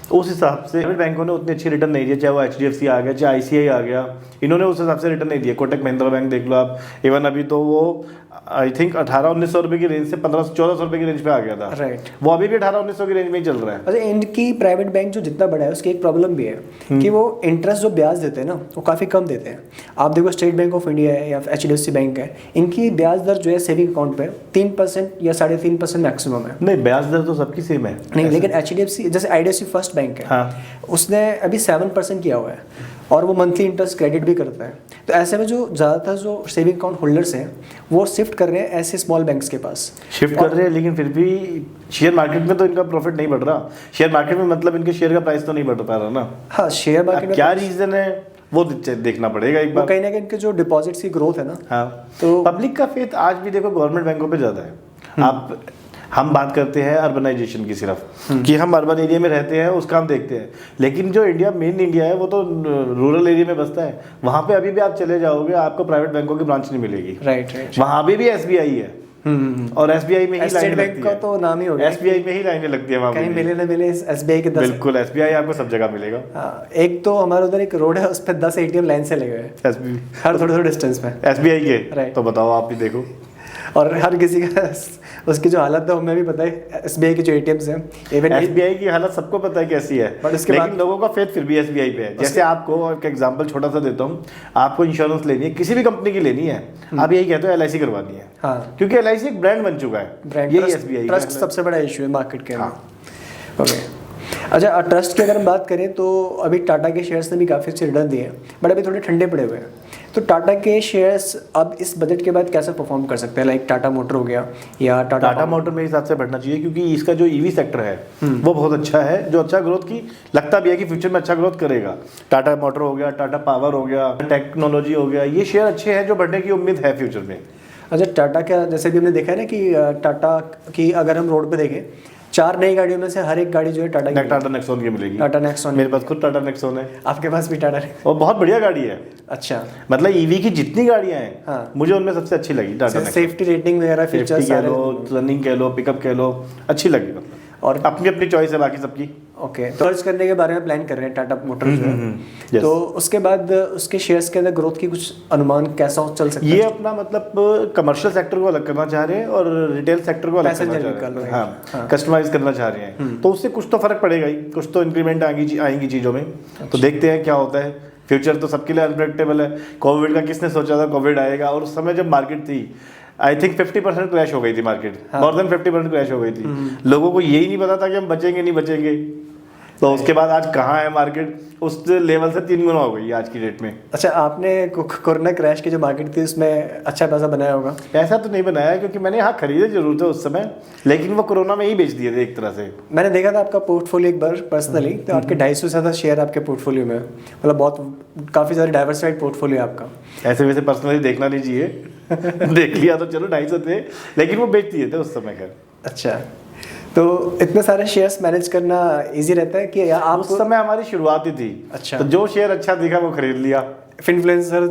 उस हिसाब से बैंकों ने उतनी अच्छी रिटर्न नहीं दी, चाहे वो HDFC आ गया, चाहे ICICI आ गया, इन्होंने उस हिसाब से रिटर्न नहीं दिया। कोटक महिंद्रा बैंक देख लो आप, इवन अभी तो वो आई थिंक 1800-1900 रुपये की रेंज से 1500-1400 रुपये की रेंज पे आ गया था। राइट, वो अभी भी 1800-1900 की रेंज में ही चल रहा है। अच्छा, इनकी प्राइवेट बैंक जो जितना बड़ा है उसकी एक प्रॉब्लम भी है कि वो इंटरेस्ट जो ब्याज देते हैं ना वो काफ़ी कम देते हैं। आप देखो स्टेट बैंक ऑफ इंडिया है या HDFC बैंक है, इनकी ब्याज दर जो है सेविंग अकाउंट पे 3% या 3.5% मैक्सिमम है। नहीं, ब्याज दर तो सबकी सेम है। नहीं, लेकिन HDFC जैसे IDFC फर्स्ट बैंक है, हाँ, उसने अभी 7% किया हुआ है और वो मंथली इंटरेस्ट क्रेडिट भी करता है। तो ऐसे में जो ज़्यादातर जो सेविंग अकाउंट होल्डर्स हैं वो शिफ्ट कर रहे हैं ऐसे स्मॉल बैंक्स के पास, शिफ्ट कर रहे हैं, लेकिन फिर भी शेयर मार्केट में तो इनका प्रॉफिट नहीं बढ़ रहा। शेयर मार्केट में मतलब इनके शेयर का प्राइस तो नहीं बढ़ पा रहा ना। हाँ, शेयर मार्केट में क्या रीजन है वो देखना पड़ेगा एक बार। कहीं ना कहीं इनके जो डिपॉजिट्स की ग्रोथ है ना, हाँ, तो पब्लिक का फेथ आज भी देखो गवर्नमेंट बैंकों पे ज़्यादा है। आप, हम बात करते हैं अर्बनाइजेशन की सिर्फ, कि हम अर्बन एरिया में रहते हैं उसका हम देखते हैं, लेकिन जो इंडिया, मेन इंडिया है वो तो रूरल एरिया में बसता है। वहाँ पे अभी भी आप चले जाओगे आपको प्राइवेट बैंकों की ब्रांच नहीं मिलेगी। राइट, वहाँ अभी भी SBI है, और SBI में ही स्टेट बैंक का तो नाम ही हो गया, SBI में ही लाइनें लगती है वहाँ, कहीं मिले ना मिले SBI के 10। बिल्कुल, SBI आपको सब जगह मिलेगा। हाँ, एक तो हमारे उधर एक रोड है उस पर 10 ATM लाइन से लगे हुए हैं SBI, हर थोड़े थोड़े डिस्टेंस में SBI के। Right. तो बताओ, आप भी देखो, और हर किसी का उसकी जो हालत है हमें भी पता है। SBI के जो ATMs हैं, इवन SBI की हालत सबको पता है कैसी है, बट उसके लेकिन बाद लोगों का फेथ फिर भी SBI पे है। जैसे आपको एक एग्जांपल छोटा सा देता हूँ, आपको इंश्योरेंस लेनी है, किसी भी कंपनी की लेनी है, आप यही कहते हो LIC करवानी है। हाँ, क्योंकि LIC एक ब्रांड बन चुका है, ब्रांड यही SBI ट्रस्ट सबसे बड़ा इशू है मार्केट के अंदर। हाँ। ओके, अच्छा, ट्रस्ट की अगर हम बात करें तो अभी टाटा के शेयर्स ने भी काफ़ी अच्छे रिटर्न दिए हैं, बट अभी थोड़े ठंडे पड़े हुए हैं। तो टाटा के शेयर्स अब इस बजट के बाद कैसे परफॉर्म कर सकते हैं? लाइक टाटा मोटर हो गया या टाटा मोटर मेरे हिसाब से बढ़ना चाहिए, क्योंकि इसका जो EV सेक्टर है वो बहुत अच्छा है, जो अच्छा ग्रोथ की लगता भी है कि फ्यूचर में अच्छा ग्रोथ करेगा। टाटा मोटर हो गया, टाटा पावर हो गया, टेक्नोलॉजी हो गया, ये शेयर अच्छे हैं जो बढ़ने की उम्मीद है फ्यूचर में। अच्छा, टाटा का जैसे भी हमने देखा है ना कि टाटा की अगर हम रोड पे देखें 4 नई गाड़ियों में से हर एक गाड़ी जो है टाटा नेक्सॉन की मिलेगी। टाटा नेक्सॉन, मेरे पास खुद टाटा नेक्सॉन है। आपके पास भी टाटा और बहुत बढ़िया गाड़ी है। अच्छा, मतलब EV की जितनी गाड़ियां हैं, हाँ, मुझे उनमें सबसे अच्छी लगी टाटा नेक्सॉन। सेफ्टी रेटिंग वगैरह फीचर्स कह लो, रनिंग कह लो, पिकअप कह लो, अच्छी लगी। मतलब और अपनी अपनी चॉइस है बाकी सबकी। ओके, तो सर्च करने के बारे में प्लान कर रहे हैं टाटा मोटर्स जो है, तो उसके बाद उसके शेयर्स के अंदर ग्रोथ की कुछ अनुमान कैसा चल सकता है? ये अपना मतलब कमर्शियल सेक्टर को अलग करना चाह रहे हैं और रिटेल सेक्टर को अलग करना चाह रहे हैं। हाँ, कस्टमाइज करना चाह रहे हैं, तो उससे कुछ तो फर्क पड़ेगा ही, कुछ तो इंक्रीमेंट आएंगी चीज़ों में। तो देखते हैं क्या होता है। फ्यूचर तो सबके लिए अनप्रेडिक्टेबल है। कोविड का किसने सोचा था कोविड आएगा, और उस समय जब मार्केट थी आई थिंक 50% क्रैश हो गई थी मार्केट, मोर देन 50% क्रैश हो गई थी। लोगों को यही नहीं पता था कि हम बचेंगे नहीं बचेंगे। तो उसके बाद आज कहाँ है मार्केट, उस लेवल से 3 गुना हो गई आज की डेट में। अच्छा, आपने कोरोना क्रैश की जो मार्केट थी उसमें अच्छा पैसा बनाया होगा? ऐसा तो नहीं बनाया, क्योंकि मैंने यहाँ खरीदे जरूर थे उस समय, लेकिन वो कोरोना में ही बेच दिए थे एक तरह से। मैंने देखा था आपका पोर्टफोलियो एक बार पर्सनली, तो आपके 250 से ज़्यादा शेयर आपके पोर्टफोलियो में, मतलब बहुत काफ़ी सारे डाइवर्सिफाइड पोर्टफोलियो आपका। ऐसे वैसे पर्सनली देखना नहीं चाहिए देख लिया तो चलो 250 थे, लेकिन वो बेच दिए थे उस समय। खैर अच्छा, तो इतने सारे शेयर्स मैनेज करना इजी रहता है कि या आप? उस समय हमारी शुरुआत ही थी। अच्छा, तो जो शेयर अच्छा दिखा वो खरीद लिया। इन्फ्लुएंसर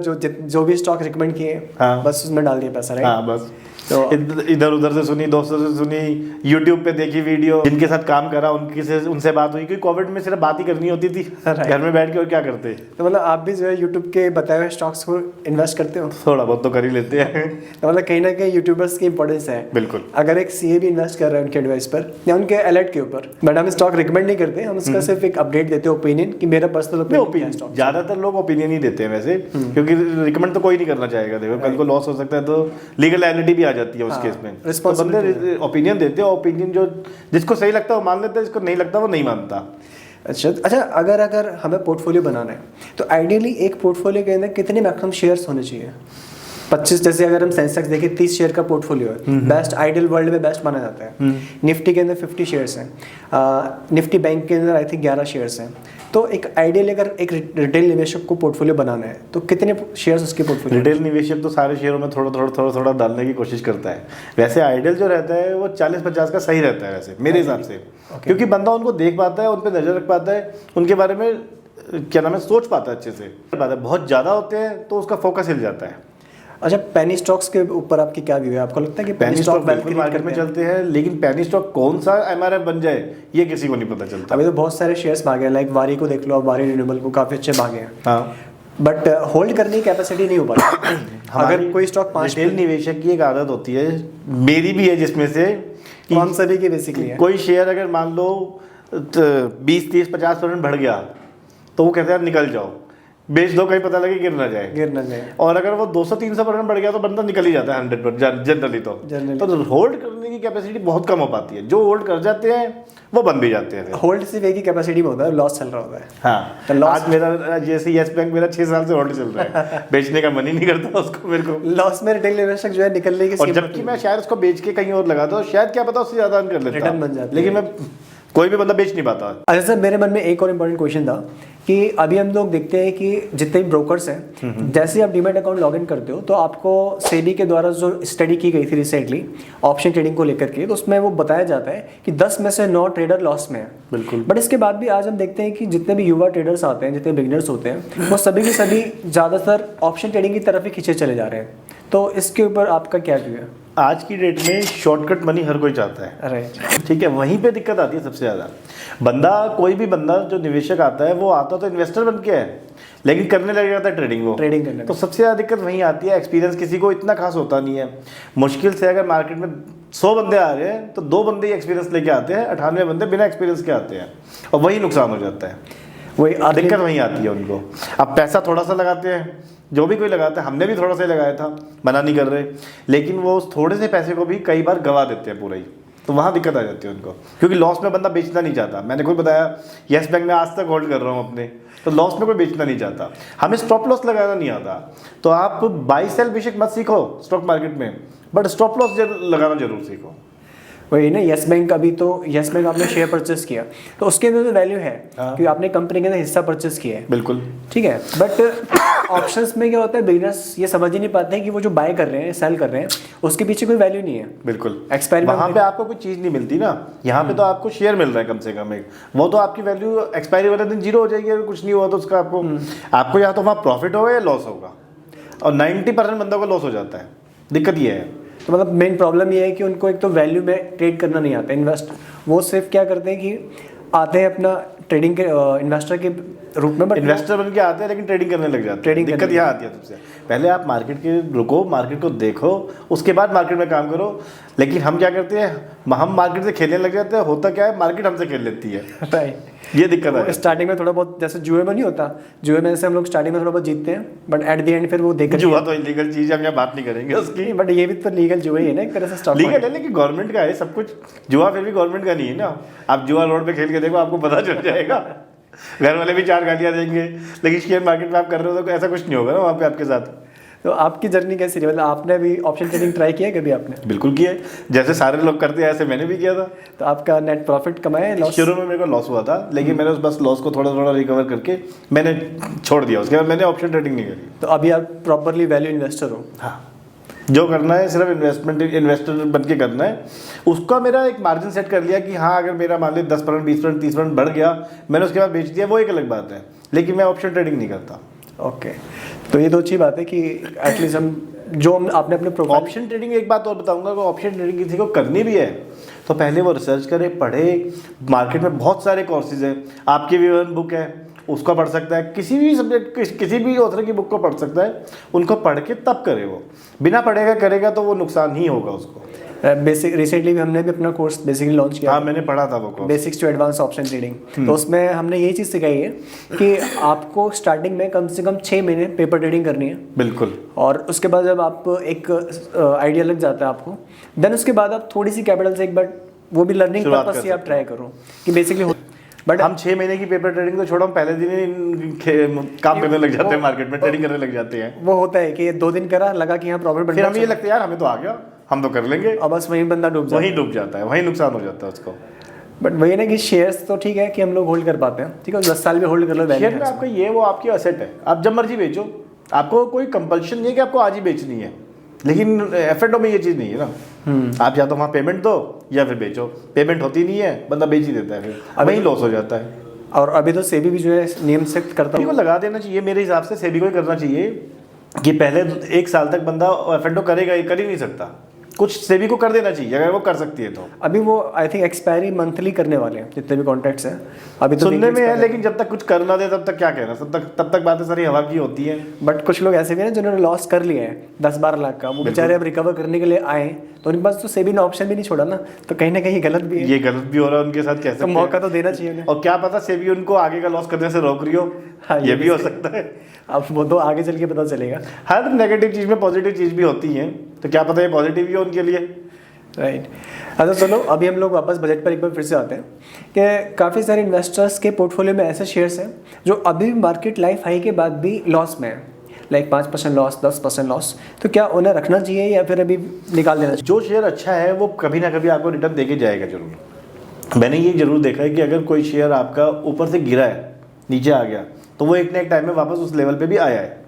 जो भी स्टॉक रिकमेंड किए, हाँ, बस उसमें डाल दिया पैसा, राइट? हाँ बस। तो इधर उधर से सुनी, दोस्तों से सुनी, यूट्यूब पे देखी वीडियो, जिनके साथ काम करा उनसे बात हुई, क्योंकि कोविड में सिर्फ बात ही करनी होती थी घर में बैठ के, और क्या करते। तो मतलब आप भी जो है यूट्यूब के बताए हुए स्टॉक्स को इन्वेस्ट करते हो? थोड़ा बहुत तो कर ही लेते हैं। तो मतलब कहीं ना कहीं यूट्यूबर्स की इंपॉर्टेंस है। बिल्कुल। अगर एक सीए भी इन्वेस्ट कर रहा है उनके एडवाइस पर या उनके अलर्ट के ऊपर, बट हम स्टॉक रिकमेंड नहीं करते, हम उसका सिर्फ एक अपडेट देते हैं, ओपिनियन, कि मेरा पर्सनल ओपिनियन। ज्यादातर लोग ओपिनियन ही देते हैं वैसे, क्योंकि रिकमेंड तो कोई नहीं करना चाहेगा। देखो कल को लॉस हो सकता है तो लीगल लायबिलिटी भी आ जाती है उस केस में। तो बंदे ओपिनियन देते हैं, ओपिनियन जो जिसको सही लगता है वो मान लेता है, जिसको नहीं लगता वो नहीं मानता। अच्छा, अगर हमें पोर्टफोलियो बनाना है तो आइडियली एक पोर्टफोलियो के अंदर कितने मैक्सिमम शेयर्स होने चाहिए? 25, जैसे अगर हम सेंसेक्स देखें 30 शेयर का पोर्टफोलियो है, बेस्ट आइडियल वर्ल्ड में बेस्ट माना जाता है। निफ्टी के अंदर 50 शेयर्स हैं, निफ्टी बैंक के अंदर आई थिंक 11 शेयर्स हैं। तो एक आइडियल अगर एक रिटेल निवेशक को पोर्टफोलियो बनाना है तो कितने शेयर्स उसके पोर्टफोलियो? रिटेल निवेशक तो सारे शेयरों में थोड़ा डालने की कोशिश करता है। वैसे आइडियल जो रहता है वो 40-50 का सही रहता है वैसे मेरे हिसाब से, क्योंकि बंदा उनको देख पाता है, उन पर नजर रख पाता है, उनके बारे में क्या नाम है सोच पाता है अच्छे से। बहुत ज़्यादा होते हैं तो उसका फोकस हिल जाता है। अच्छा, पेनी स्टॉक्स के ऊपर आपकी क्या व्यू है? आपको लगता है कि पेनी स्टॉक बिल्कुल मार्केट में चलते हैं, लेकिन पेनी स्टॉक कौन सा एमआरएफ बन जाए ये किसी को नहीं पता चलता। अभी तो बहुत सारे शेयर्स भागे हैं, लाइक वारी को देख लो, वारी रिन्यूएबल को काफ़ी अच्छे भागे हैं। हाँ, बट होल्ड करने की कैपेसिटी नहीं हो पाती। अगर कोई स्टॉक 5 रिटेल निवेशक की एक आदत होती है, मेरी भी है जिसमें से, हम सभी की बेसिकली है। कोई शेयर अगर मान लो 20-30-50% बढ़ गया तो वो कहते हैं निकल जाओ, बेच दो, कहीं पता लगे गिर ना जाए। और अगर वो 200-300% बढ़ गया तो बंदा निकल ही जाता है 100% जनरली। तो होल्ड करने की कैपेसिटी बहुत कम हो पाती है। जो होल्ड कर जाते हैं वो बन भी जाते हैं। होल्ड सिर्फ एक ही कैपेसिटी में होता है, लॉस चल रहा होता है। हाँ, तो आज मेरा जैसे येस बैंक मेरा 6 साल से होल्ड चल रहा है बेचने का मन ही नहीं करता उसको मेरे को। लॉस में रिटेल निवेशक जो है निकलने की, और जबकि मैं शायद उसको बेच के कहीं और लगाता हूँ, शायद क्या पता उससे ज्यादा अर्न कर लेता, रिटर्न बन जाता है, लेकिन मैं कोई भी बंदा बेच नहीं पाता। अच्छा सर, मेरे मन में एक और इम्पोर्टेंट क्वेश्चन था कि अभी हम लोग देखते हैं कि जितने भी ब्रोकर्स हैं, जैसे आप डीमैट अकाउंट लॉगिन करते हो तो आपको सेबी के द्वारा जो स्टडी की गई थी रिसेंटली ऑप्शन ट्रेडिंग को लेकर के, तो उसमें वो बताया जाता है कि 10 में से 9 ट्रेडर लॉस में है। बिल्कुल। बट इसके बाद भी आज हम देखते हैं कि जितने भी युवा ट्रेडर्स आते हैं, जितने बिगिनर्स होते हैं, वो सभी के सभी ज़्यादातर ऑप्शन ट्रेडिंग की तरफ ही खींचे चले जा रहे हैं। तो इसके ऊपर आपका क्या व्यू है? आज की डेट में शॉर्टकट मनी हर कोई चाहता है। राइट, ठीक है, वहीं पे दिक्कत आती है सबसे ज़्यादा। कोई भी बंदा जो निवेशक आता है वो आता तो इन्वेस्टर बन के है, लेकिन करने लग जाता है ट्रेडिंग करने। तो सबसे ज़्यादा दिक्कत वहीं आती है। एक्सपीरियंस किसी को इतना खास होता नहीं है। मुश्किल से अगर मार्केट में 100 बंदे आ रहे हैं तो 2 बंदे ही एक्सपीरियंस लेके आते हैं, 98 बंदे बिना एक्सपीरियंस के आते हैं, और वही नुकसान हो जाता है। वही दिक्कत वहीं आती है उनको। अब पैसा थोड़ा सा लगाते हैं, जो भी कोई लगाता है, हमने भी थोड़ा सा ही लगाया था, मना नहीं कर रहे, लेकिन वो उस थोड़े से पैसे को भी कई बार गवा देते हैं पूरा ही। तो वहाँ दिक्कत आ जाती है उनको, क्योंकि लॉस में बंदा बेचना नहीं चाहता। मैंने खुद बताया येस बैंक में आज तक होल्ड कर रहा हूँ अपने, तो लॉस में कोई बेचना नहीं चाहता। हमें स्टॉप लॉस लगाना नहीं आता। तो आप बाई सेल बेशक मत सीखो स्टॉक मार्केट में, बट स्टॉप लॉस लगाना जरूर सीखो। वही ना, येस बैंक अभी तो येस बैंक आपने शेयर परचेस किया तो उसके अंदर तो वैल्यू है कि आपने कंपनी के अंदर हिस्सा परचेस किया है, बिल्कुल ठीक है। बट ऑप्शंस में क्या होता है, बिगिनर्स ये समझ ही नहीं पाते हैं कि वो जो बाय कर रहे हैं, सेल कर रहे हैं, उसके पीछे कोई वैल्यू नहीं है। बिल्कुल, एक्सपायरी वहाँ पे आपको कोई चीज़ नहीं मिलती ना। यहाँ पे तो आपको शेयर मिल रहा है कम से कम एक, वो तो आपकी वैल्यू एक्सपायरी वाले दिन 0 हो जाएगी अगर कुछ नहीं हुआ तो उसका आपको या तो वहाँ प्रॉफिट होगा या लॉस होगा, और 90% बंदों को लॉस हो जाता है। दिक्कत ये है। तो मतलब मेन प्रॉब्लम ये है कि उनको एक तो वैल्यू में ट्रेड करना नहीं आता इन्वेस्ट, वो सिर्फ क्या करते हैं कि आते हैं अपना ट्रेडिंग के इन्वेस्टर के रूप में, बट इन्वेस्टर बन के आते हैं लेकिन ट्रेडिंग करने लग जाते हैं। दिक्कत यहाँ आती है सबसे पहले, आप मार्केट के रुको, मार्केट को देखो, उसके बाद मार्केट में काम करो। लेकिन हम क्या करते हैं, हम मार्केट से खेलने लग जाते हैं। होता क्या है, मार्केट हमसे खेल लेती है। ये दिक्कत है। स्टार्टिंग में थोड़ा बहुत जैसे जुए में नहीं होता, जुए में जैसे हम लोग स्टार्टिंग में थोड़ा बहुत जीतते हैं, बट एट द एंड फिर वो देख, जुआ तो इलीगल चीज है, हम यहाँ बात नहीं करेंगे उसकी, बट ये भी तो लीगल जुआ ही है ना एक तरह से। स्टॉक लीगल है लेकिन गवर्नमेंट का है सब कुछ। जुआ फिर भी गवर्नमेंट का नहीं है ना। आप जुआ रोड पे खेल के देखो, आपको पता चल जाएगा। घर वाले भी 4 गालियां देंगे, लेकिन शेयर मार्केट में आप कर रहे हो तो ऐसा कुछ नहीं होगा ना वहाँ पे आपके साथ। तो आपकी जर्नी कैसी रही, मतलब आपने भी ऑप्शन ट्रेडिंग ट्राई किया है कभी आपने? बिल्कुल किया है, जैसे सारे लोग करते हैं ऐसे मैंने भी किया था। तो आपका नेट प्रॉफिट कमाया है? शुरू में मेरे को लॉस हुआ था, लेकिन मैंने बस लॉस को थोड़ा थोड़ा रिकवर करके मैंने छोड़ दिया। उसके बाद मैंने ऑप्शन ट्रेडिंग नहीं करी। तो अभी आप प्रॉपरली वैल्यू इन्वेस्टर हो? हाँ, जो करना है सिर्फ इन्वेस्टर बन के करना है। उसका मेरा एक मार्जिन सेट कर लिया कि हाँ, अगर मेरा मान लीजिए 10%, 20%, 30% बढ़ गया, मैंने उसके बाद बेच दिया, वो एक अलग बात है। लेकिन मैं ऑप्शन ट्रेडिंग नहीं करता। ओके, तो ये तो अच्छी बात है कि एटलीस्ट हम जो आपने अपने प्रोफाइल। ऑप्शन ट्रेडिंग एक बात और बताऊंगा, अगर ऑप्शन ट्रेडिंग किसी को करनी भी है तो पहले वो रिसर्च करे, पढ़े। मार्केट में बहुत सारे कोर्सेज हैं, आपकी भी बुक है उसको पढ़ सकता है, किसी भी सब्जेक्ट किसी भी ऑथर की बुक को पढ़ सकता है। उनको पढ़ के तब करे, वो बिना पढ़ेगा करेगा तो वो नुकसान ही होगा उसको। बेसिक रिसेंटली भी हमने भी अपना कोर्स बेसिकली लॉन्च किया। हाँ, मैंने पढ़ा था वो course, basics to advance option trading. तो उसमें हमने यही चीज़ सिखाई है कि आपको स्टार्टिंग में कम से कम 6 महीने पेपर ट्रेडिंग करनी है। बिल्कुल। और उसके बाद जब आप एक आइडिया लग जाता है आपको, देन उसके बाद आप थोड़ी सी कैपिटल से एक बार वो भी लर्निंग पर्पस से आप ट्राई करो कि बेसिकली। बट हम 6 महीने की पेपर ट्रेडिंग तो छोड़ो, हम पहले दिन ही काम करने लग जाते हैं, मार्केट में ट्रेडिंग करने लग जाते हैं। वो होता है कि 2 दिन करा, लगा कि यहाँ प्रॉफिट, फिर हमें ये लगता है यार हमें तो आ गया, हम तो कर लेंगे, और बस वहीं बंदा डूब जाता है, वहीं नुकसान हो जाता है उसको। बट वही ना कि शेयर्स तो ठीक है कि हम लोग होल्ड कर पाते हैं, ठीक है, 10 साल भी होल्ड कर लो। शेयर में आपका ये वो आपकी एसेट है, आप जब मर्जी बेचो, आपको कोई कंपल्शन नहीं है कि आपको आज ही बेचनी है। लेकिन एफएनओ में ये चीज़ नहीं है ना। आप या तो वहाँ पेमेंट दो या फिर बेचो। पेमेंट होती नहीं है, बंदा बेच ही देता है, फिर वहीं लॉस हो जाता है। और अभी तो सेबी भी जो है नियम से करता है, को लगा देना चाहिए मेरे हिसाब से। सेबी को करना चाहिए कि पहले 1 साल तक बंदा एफएनओ करेगा, ये कर ही नहीं सकता। कुछ सेबी को कर देना चाहिए अगर वो कर सकती है तो। अभी वो आई थिंक एक्सपायरी मंथली करने वाले हैं जितने भी कॉन्ट्रैक्ट्स हैं। अभी तो सुनने में है, लेकिन जब तक कुछ कर ना दे तब तक क्या कहना, तब तक बातें सारी हवा की होती है। बट कुछ लोग ऐसे भी हैं जिन्होंने लॉस कर लिया है 10-12 लाख का, वो बेचारे अब रिकवर करने के लिए आए, तो उनके पास तो सेबी ने ऑप्शन भी नहीं छोड़ा ना, तो कहीं ना कहीं गलत भी है। ये गलत भी हो रहा है उनके साथ, कैसे तो मौका तो देना चाहिए उन्हें। और क्या पता सेबी उनको आगे का लॉस करने से रोक रही हो। हाँ, ये भी हो सकता है। अब वो तो आगे चल के पता चलेगा। हर नेगेटिव चीज में पॉजिटिव चीज भी होती है, तो क्या पता ये पॉजिटिव ही हो उनके लिए। राइट। अच्छा चलो, अभी हम लोग वापस बजट पर एक बार फिर से आते हैं कि काफ़ी सारे इन्वेस्टर्स के पोर्टफोलियो में ऐसे शेयर्स हैं जो अभी मार्केट लाइफ हाई के बाद भी लॉस में है, लाइक 5% लॉस, 10% लॉस। तो क्या उन्हें रखना चाहिए या फिर अभी निकाल देना चाहिए? जो शेयर अच्छा है वो कभी ना कभी आपको रिटर्न देके जाएगा जरूर। मैंने ये जरूर देखा है कि अगर कोई शेयर आपका ऊपर से गिरा है, नीचे आ गया, तो वो एक ना एक टाइम में वापस उस लेवल पे भी आया है।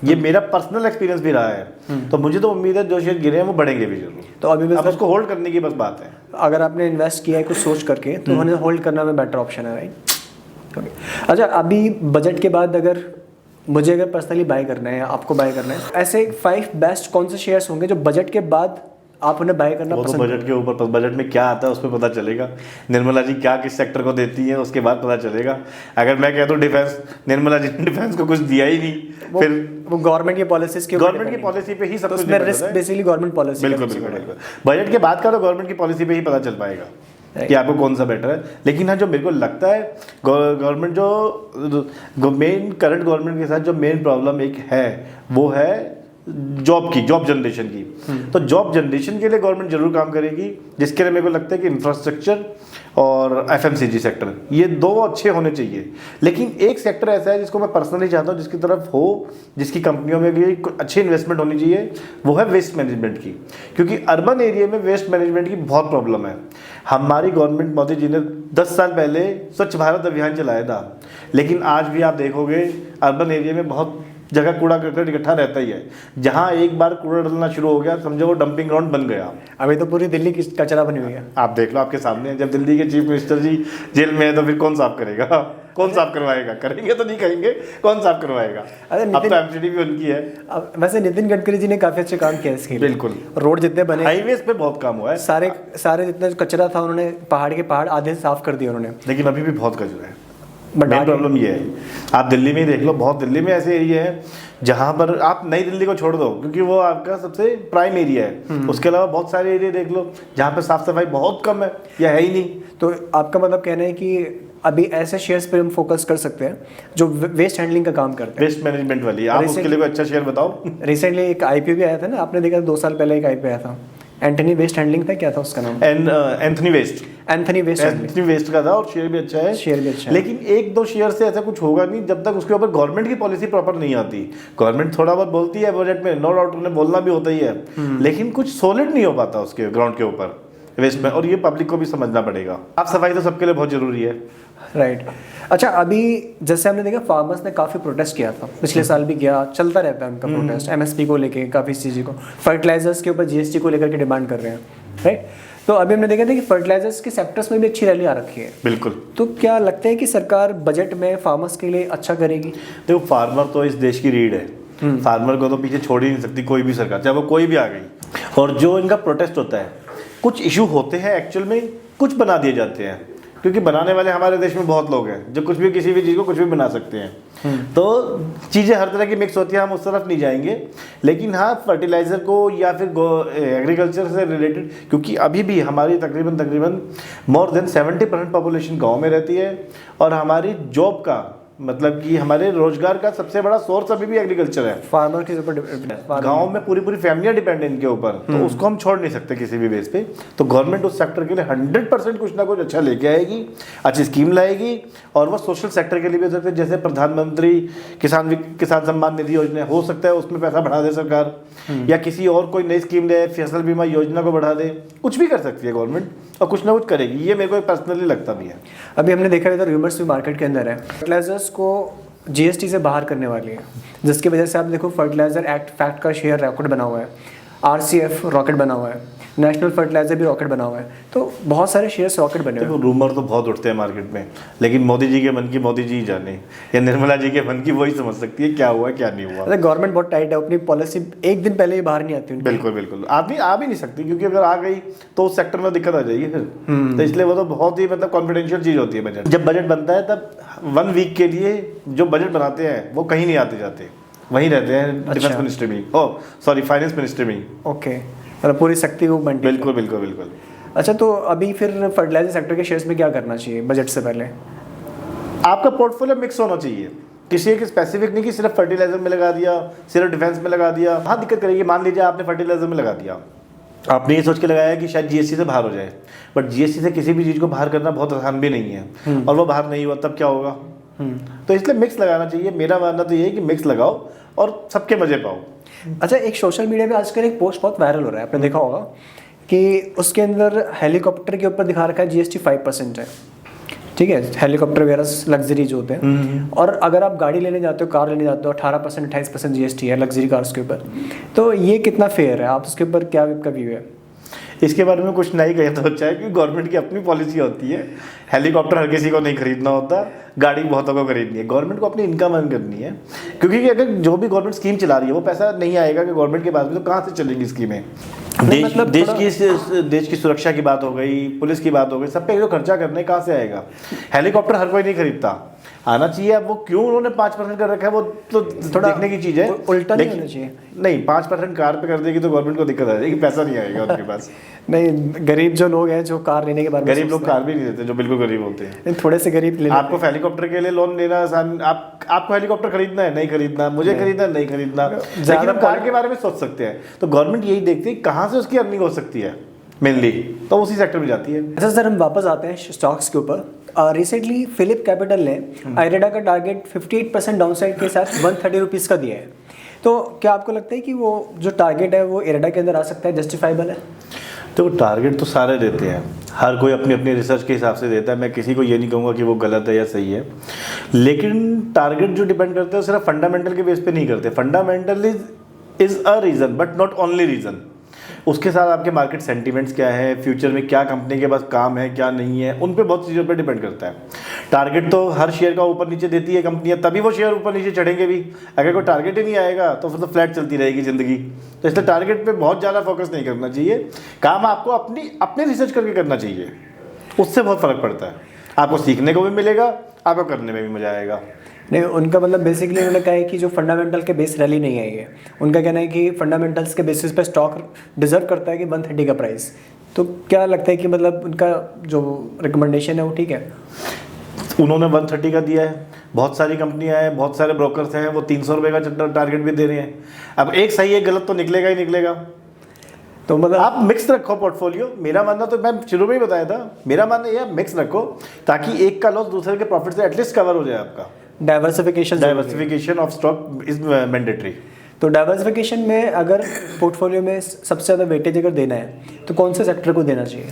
ये मेरा पर्सनल एक्सपीरियंस भी रहा है। तो मुझे तो उम्मीद है जो शेयर गिरे हैं वो बढ़ेंगे भी जरूर। तो अभी अब उसको होल्ड करने की बस बात है। अगर आपने इन्वेस्ट किया है कुछ सोच करके, तो उन्हें होल्ड करना में बेटर ऑप्शन है, राइट। अच्छा, अभी बजट के बाद अगर मुझे पर्सनली बाय करना है या आपको बाय करना है, ऐसे 5 बेस्ट कौन से शेयर्स होंगे जो बजट के बाद आप उन्हें बाय करना पसंद? तो बजट के ऊपर, बजट में क्या आता है उस पर पता चलेगा। निर्मला जी क्या किस सेक्टर को देती है उसके बाद पता चलेगा। अगर मैं कहता हूँ डिफेंस, निर्मला जी ने डिफेंस को कुछ दिया ही नहीं, फिर वो गवर्नमेंट की पॉलिसीज के, गवर्नमेंट की पॉलिसी पे ही सब कुछ रिस्क बेसिकली गवर्नमेंट पॉलिसी। बिल्कुल। बजट के बाद का तो गवर्नमेंट की पॉलिसी पे ही पता चल पाएगा कि आपको कौन सा बेटर है। लेकिन हाँ, जो मेरे को लगता है गवर्नमेंट जो मेन करंट गवर्नमेंट के साथ जो मेन प्रॉब्लम एक है वो है जॉब जनरेशन की। तो जॉब जनरेशन के लिए गवर्नमेंट जरूर काम करेगी, जिसके लिए मेरे को लगता है कि इंफ्रास्ट्रक्चर और एफएमसीजी सेक्टर, ये 2 अच्छे होने चाहिए। लेकिन एक सेक्टर ऐसा है जिसको मैं पर्सनली चाहता हूँ जिसकी तरफ हो, जिसकी कंपनियों में भी अच्छी इन्वेस्टमेंट होनी चाहिए, वो है वेस्ट मैनेजमेंट की। क्योंकि अर्बन एरिया में वेस्ट मैनेजमेंट की बहुत प्रॉब्लम है। हमारी गवर्नमेंट मोदी जी ने 10 साल पहले स्वच्छ भारत अभियान चलाया था, लेकिन आज भी आप देखोगे अर्बन एरिया में बहुत जगह कूड़ा करकट इकट्ठा रहता ही है। जहाँ एक बार कूड़ा डलना शुरू हो गया, समझो वो डंपिंग ग्राउंड बन गया। अभी तो पूरी दिल्ली की कचरा बनी हुई है, आप देख लो आपके सामने। जब दिल्ली के चीफ मिनिस्टर जी जेल में है तो फिर कौन साफ करेगा? कौन साफ करवाएगा? करेंगे तो नहीं कहेंगे, कौन साफ करवाएगा? अब तो एमसीडी भी उनकी है। अब वैसे नितिन गडकरी जी ने काफी अच्छे काम किया इसके लिए। बिल्कुल, रोड जितने बने, हाईवेज पे बहुत काम हुआ है। सारे जितना कचरा था उन्होंने पहाड़ के पहाड़ आधे साफ कर दिए उन्होंने। लेकिन अभी भी बहुत कचरा है। मेन प्रॉब्लम ये है, आप दिल्ली में ही देख लो, बहुत दिल्ली में ऐसे एरिया है जहाँ पर आप नई दिल्ली को छोड़ दो क्योंकि वो आपका सबसे प्राइम एरिया है, उसके अलावा बहुत सारे एरिया देख लो जहाँ पे साफ सफाई बहुत कम है या है ही नहीं। तो आपका मतलब कहना है कि अभी ऐसे शेयर्स पे हम फोकस कर सकते हैं जो वेस्ट हैंडलिंग का काम करते हैं, वेस्ट मैनेजमेंट वाली। आप उसके लिए कोई अच्छा शेयर बताओ। रिसेंटली एक आईपीओ भी आया था ना, आपने देखा 2 साल पहले एक आईपीओ आया था, एंथनी वेस्ट हैंडलिंग था, क्या था उसका नाम? एंथनी वेस्ट का था और शेयर भी अच्छा है, लेकिन 1-2 शेयर से ऐसा कुछ होगा नहीं जब तक उसके ऊपर गवर्नमेंट की पॉलिसी प्रॉपर नहीं आती। गवर्नमेंट थोड़ा बहुत बोलती है बजट में, नो डाउट उन्हें बोलना भी होता ही है, लेकिन कुछ सॉलिड नहीं हो पाता उसके ग्राउंड के ऊपर वेस्ट में, और ये पब्लिक को भी समझना पड़ेगा। साफ सफाई तो सबके लिए बहुत जरूरी है। राइट। अच्छा, अभी जैसे हमने देखा फार्मर्स ने काफ़ी प्रोटेस्ट किया था, पिछले साल भी किया, चलता रहता है उनका प्रोटेस्ट, एमएसपी को लेके, काफ़ी चीज़ों को, फर्टिलाइजर्स के ऊपर जीएसटी को लेकर के डिमांड कर रहे हैं, राइट। तो अभी हमने देखा था कि फर्टिलाइजर्स के सेक्टर्स में भी अच्छी रैली आ रखी है। बिल्कुल। तो क्या लगता है कि सरकार बजट में फार्मर्स के लिए अच्छा करेगी? देखो, फार्मर तो इस देश की रीढ़ है, फार्मर को तो पीछे छोड़ ही नहीं सकती कोई भी सरकार, चाहे वो कोई भी आ गई। और जो इनका प्रोटेस्ट होता है, कुछ इशू होते हैं एक्चुअल में, कुछ बना दिए जाते हैं, क्योंकि बनाने वाले हमारे देश में बहुत लोग हैं जो कुछ भी किसी भी चीज़ को कुछ भी बना सकते हैं। तो चीज़ें हर तरह की मिक्स होती हैं, हम उस तरफ नहीं जाएंगे। लेकिन हाँ, फर्टिलाइज़र को या फिर एग्रीकल्चर से रिलेटेड, क्योंकि अभी भी हमारी तकरीबन मोर देन 70% पॉपुलेशन गाँव में रहती है, और हमारी जॉब का मतलब कि हमारे रोजगार का सबसे बड़ा सोर्स अभी भी एग्रीकल्चर है। फार्मर के ऊपर गांव में पूरी फैमिलियां डिपेंड है इनके ऊपर, तो उसको हम छोड़ नहीं सकते किसी भी बेस पे। तो गवर्नमेंट उस सेक्टर के लिए 100% कुछ ना कुछ अच्छा लेके आएगी, अच्छी स्कीम लाएगी, और वो सोशल सेक्टर के लिए भी हो सकता है, जैसे प्रधानमंत्री किसान सम्मान निधि योजना हो सकता है उसमें पैसा बढ़ा दे सरकार, या किसी और कोई नई स्कीम ले, फसल बीमा योजना को बढ़ा दे, कुछ भी कर सकती है गवर्नमेंट, और कुछ ना कुछ करेगी, ये मेरे को पर्सनली लगता भी है। अभी हमने देखा इधर रूमर्स भी मार्केट के अंदर है, फर्टिलाइजर्स को जीएसटी से बाहर करने वाली है, जिसकी वजह से आप देखो फर्टिलाइजर एक्ट फैक्ट का शेयर रॉकेट बना हुआ है, आरसीएफ रॉकेट बना हुआ है, नेशनल फर्टिलाइजर भी रॉकेट बना हुआ है, तो बहुत सारे शेयर्स रॉकेट बने हुए हैं। रूमर तो बहुत उठते हैं मार्केट में, लेकिन मोदी जी के मन की मोदी जी ही जाने, या निर्मला जी के मन की वही समझ सकती है क्या हुआ क्या नहीं हुआ। गवर्नमेंट बहुत टाइट है, अपनी पॉलिसी एक दिन पहले ही बाहर नहीं आती उनकी। बिल्कुल आ भी नहीं सकती, क्योंकि अगर आ गई तो उस सेक्टर में दिक्कत आ जाएगी फिर। तो इसलिए वो तो बहुत ही मतलब कॉन्फिडेंशियल चीज होती है बजट। जब बजट बनता है तब 1 वीक के लिए जो बजट बनाते हैं वो कहीं नहीं आते जाते, वहीं रहते हैं डिफेंस मिनिस्ट्री में, फाइनेंस मिनिस्ट्री में। ओके, मतलब पूरी शक्ति वो बनती है। बिल्कुल। अच्छा, तो अभी फिर फर्टिलाइजर सेक्टर के शेयर्स में क्या करना चाहिए बजट से पहले? आपका पोर्टफोलियो मिक्स होना चाहिए, किसी एक स्पेसिफिक नहीं कि सिर्फ फर्टिलाइजर में लगा दिया, सिर्फ डिफेंस में लगा दिया। हाँ, दिक्कत करेगी। मान लीजिए आपने फर्टिलाइजर में लगा दिया, आपने ये सोच के लगाया कि शायद जीएसटी से बाहर हो जाए, बट जीएसटी से किसी भी चीज़ को बाहर करना बहुत आसान भी नहीं है, और वो बाहर नहीं हुआ तब क्या होगा? तो इसलिए मिक्स लगाना चाहिए। मेरा मानना तो ये है कि मिक्स लगाओ और सबके मजे पाओ। अच्छा, एक सोशल मीडिया पे आजकल एक पोस्ट बहुत वायरल हो रहा है, आपने देखा होगा कि उसके अंदर हेलीकॉप्टर के ऊपर दिखा रखा है जीएसटी 5% है, ठीक है, हेलीकॉप्टर वगैरह लग्जरी जो होते हैं, और अगर आप गाड़ी लेने जाते हो, कार लेने जाते हो, 18% 28% जीएसटी है लग्जरी कार्स के ऊपर। तो ये कितना फेयर है? आप उसके ऊपर क्या आपका व्यू है? इसके बारे में कुछ नहीं कहे तो अच्छा है, क्योंकि गवर्नमेंट की अपनी पॉलिसी होती है। हेलीकॉप्टर हर किसी को नहीं खरीदना होता, गाड़ी बहुतों को खरीदनी है। गवर्नमेंट को अपनी इनकम अर्न करनी है, क्योंकि अगर जो भी गवर्नमेंट स्कीम चला रही है वो पैसा नहीं आएगा कि गवर्नमेंट के पास में, तो कहाँ से चलेंगी स्कीमें? देश की सुरक्षा की बात हो गई, पुलिस की बात हो गई, सब पे जो खर्चा करने कहाँ से आएगा? हेलीकॉप्टर हर कोई नहीं खरीदता, आना चाहिए। अब वो क्यों उन्होंने 5% कर रखा है वो तो थोड़ा देखने की चीज है। उल्टा नहीं होना चाहिए। नहीं, 5% कार पे कर देगी तो गवर्नमेंट को दिक्कत आ जाएगी, पैसा नहीं आएगा उनके पास। नहीं, गरीब जो लोग हैं जो कार लेने के बाद, गरीब लोग कार भी नहीं देते, जो बिल्कुल गरीब होते हैं। थोड़े से गरीब ले, आपको हेलीकॉप्टर के लिए लोन लेना आसान, आपको हेलीकॉप्टर खरीदना है, नहीं खरीदना, मुझे खरीदना नहीं खरीदना, लेकिन हम कार के बारे में सोच सकते हैं। तो गवर्नमेंट यही देखती है कहाँ से उसकी अर्निंग हो सकती है मेनली, तो उसी सेक्टर में जाती है। अच्छा सर, हम वापस आते हैं स्टॉक्स के ऊपर। रिसेंटली फिलिप कैपिटल ने आयरेडा का टारगेट 58% डाउनसाइड के साथ 130 रुपीज़ का दिया है। तो क्या आपको लगता है कि वो जो टारगेट है वो इरेडा के अंदर आ सकता है, जस्टिफाइबल है? तो टारगेट तो सारे देते हैं, हर कोई अपनी अपनी रिसर्च के हिसाब से देता है, मैं किसी को ये नहीं कहूँगा कि वो गलत है या सही है, लेकिन टारगेट जो डिपेंड करते हैं सिर्फ फंडामेंटल के बेस पे नहीं करते। Fundamental is a reason but not only reason. उसके साथ आपके मार्केट सेंटीमेंट्स क्या है, फ्यूचर में क्या कंपनी के पास काम है क्या नहीं है, उन पे बहुत चीज़ों पे डिपेंड करता है। टारगेट तो हर शेयर का ऊपर नीचे देती है कंपनियां, तभी वो शेयर ऊपर नीचे चढ़ेंगे भी। अगर कोई टारगेट ही नहीं आएगा तो फिर तो फ्लैट चलती रहेगी ज़िंदगी। तो इसलिए टारगेट पे बहुत ज़्यादा फोकस नहीं करना चाहिए, काम आपको अपनी रिसर्च करके करना चाहिए, उससे बहुत फ़र्क पड़ता है। आपको सीखने को भी मिलेगा, आपको करने में भी मज़ा आएगा। नहीं, उनका मतलब बेसिकली उन्होंने कहा है कि जो फंडामेंटल के बेस रैली नहीं आई है, उनका कहना है कि फंडामेंटल्स के बेसिस पे स्टॉक डिजर्व करता है कि 130 का प्राइस। तो क्या लगता है कि मतलब उनका जो रिकमेंडेशन है वो ठीक है? उन्होंने 130 का दिया है, बहुत सारी कंपनियां हैं, बहुत सारे ब्रोकर्स हैं, वो 300 रुपये का टारगेट भी दे रहे हैं। अब एक सही एक गलत तो निकलेगा ही निकलेगा। तो मतलब आप मिक्स रखो पोर्टफोलियो। मेरा मानना तो मैं शुरू में ही बताया था, मेरा मानना ये है मिक्स रखो ताकि एक का लॉस दूसरे के प्रॉफिट से एटलीस्ट कवर हो जाए आपका। Diversification of stock is mandatory. तो डाइवर्सिफिकेशन में अगर पोर्टफोलियो में सबसे ज़्यादा वेटेज अगर देना है तो कौन से सेक्टर को देना चाहिए?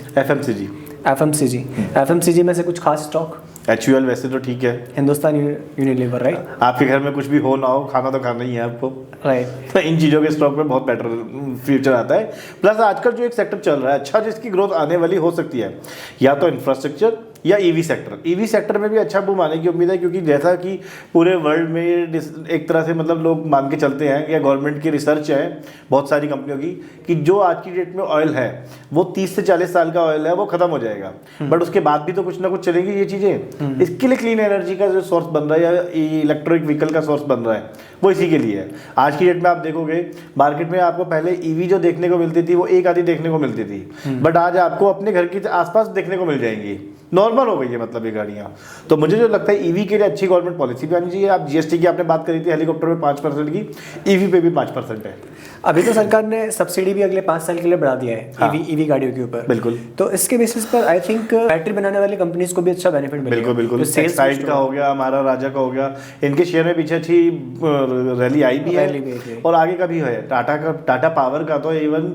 एफएमसीजी में से कुछ खास स्टॉक? HUL वैसे तो ठीक है, हिंदुस्तान यूनिलीवर, राइट? आपके घर में कुछ भी हो ना हो, खाना तो खाना ही है आपको, राइट। तो इन चीज़ों के स्टॉक में बहुत बेटर फ्यूचर आता है। प्लस आजकल जो एक सेक्टर चल रहा है अच्छा, जिसकी ग्रोथ आने वाली हो सकती है, या तो इंफ्रास्ट्रक्चर या ईवी सेक्टर। ईवी सेक्टर में भी अच्छा बूम आने की उम्मीद है, क्योंकि जैसा कि पूरे वर्ल्ड में एक तरह से मतलब लोग मान के चलते हैं या गवर्नमेंट की रिसर्च है बहुत सारी कंपनियों की कि जो आज की डेट में ऑयल है वो 30 से 40 साल का ऑयल है, वो खत्म हो जाएगा, बट उसके बाद भी तो कुछ ना कुछ चलेंगी ये चीज़ें। इसके लिए क्लीन एनर्जी का जो सोर्स बन रहा है या इलेक्ट्रिक व्हीकल का सोर्स बन रहा है वो इसी के लिए है। आज की डेट में आप देखोगे मार्केट में आपको पहले ईवी जो देखने को मिलती थी वो एक आधी देखने को मिलती थी, बट आज आपको अपने घर के आसपास देखने को मिल जाएंगी, नॉर्मल हो गई है मतलब ये गाड़ियाँ। तो मुझे जो लगता है ईवी के लिए अच्छी गवर्नमेंट पॉलिसी भी आनी चाहिए। आप जीएसटी की आपने बात करी थी, हेलीकॉप्टर में 5% की, ईवी पे भी 5% है। अभी तो सरकार ने सब्सिडी भी अगले 5 साल के लिए बढ़ा दिया है। हाँ। ईवी गाड़ियों के ऊपर। बिल्कुल। तो इसके बेसिस पर आई थिंक बैटरी बनाने वाली कंपनीज को भी अच्छा बेनिफिट मिलेगा। बिल्कुल बिल्कुल। एक्साइड का हो गया, हमारा राजा का हो गया, इनके शेयर में पीछे अच्छी रैली आई भी है और आगे का भी है। टाटा पावर का तो इवन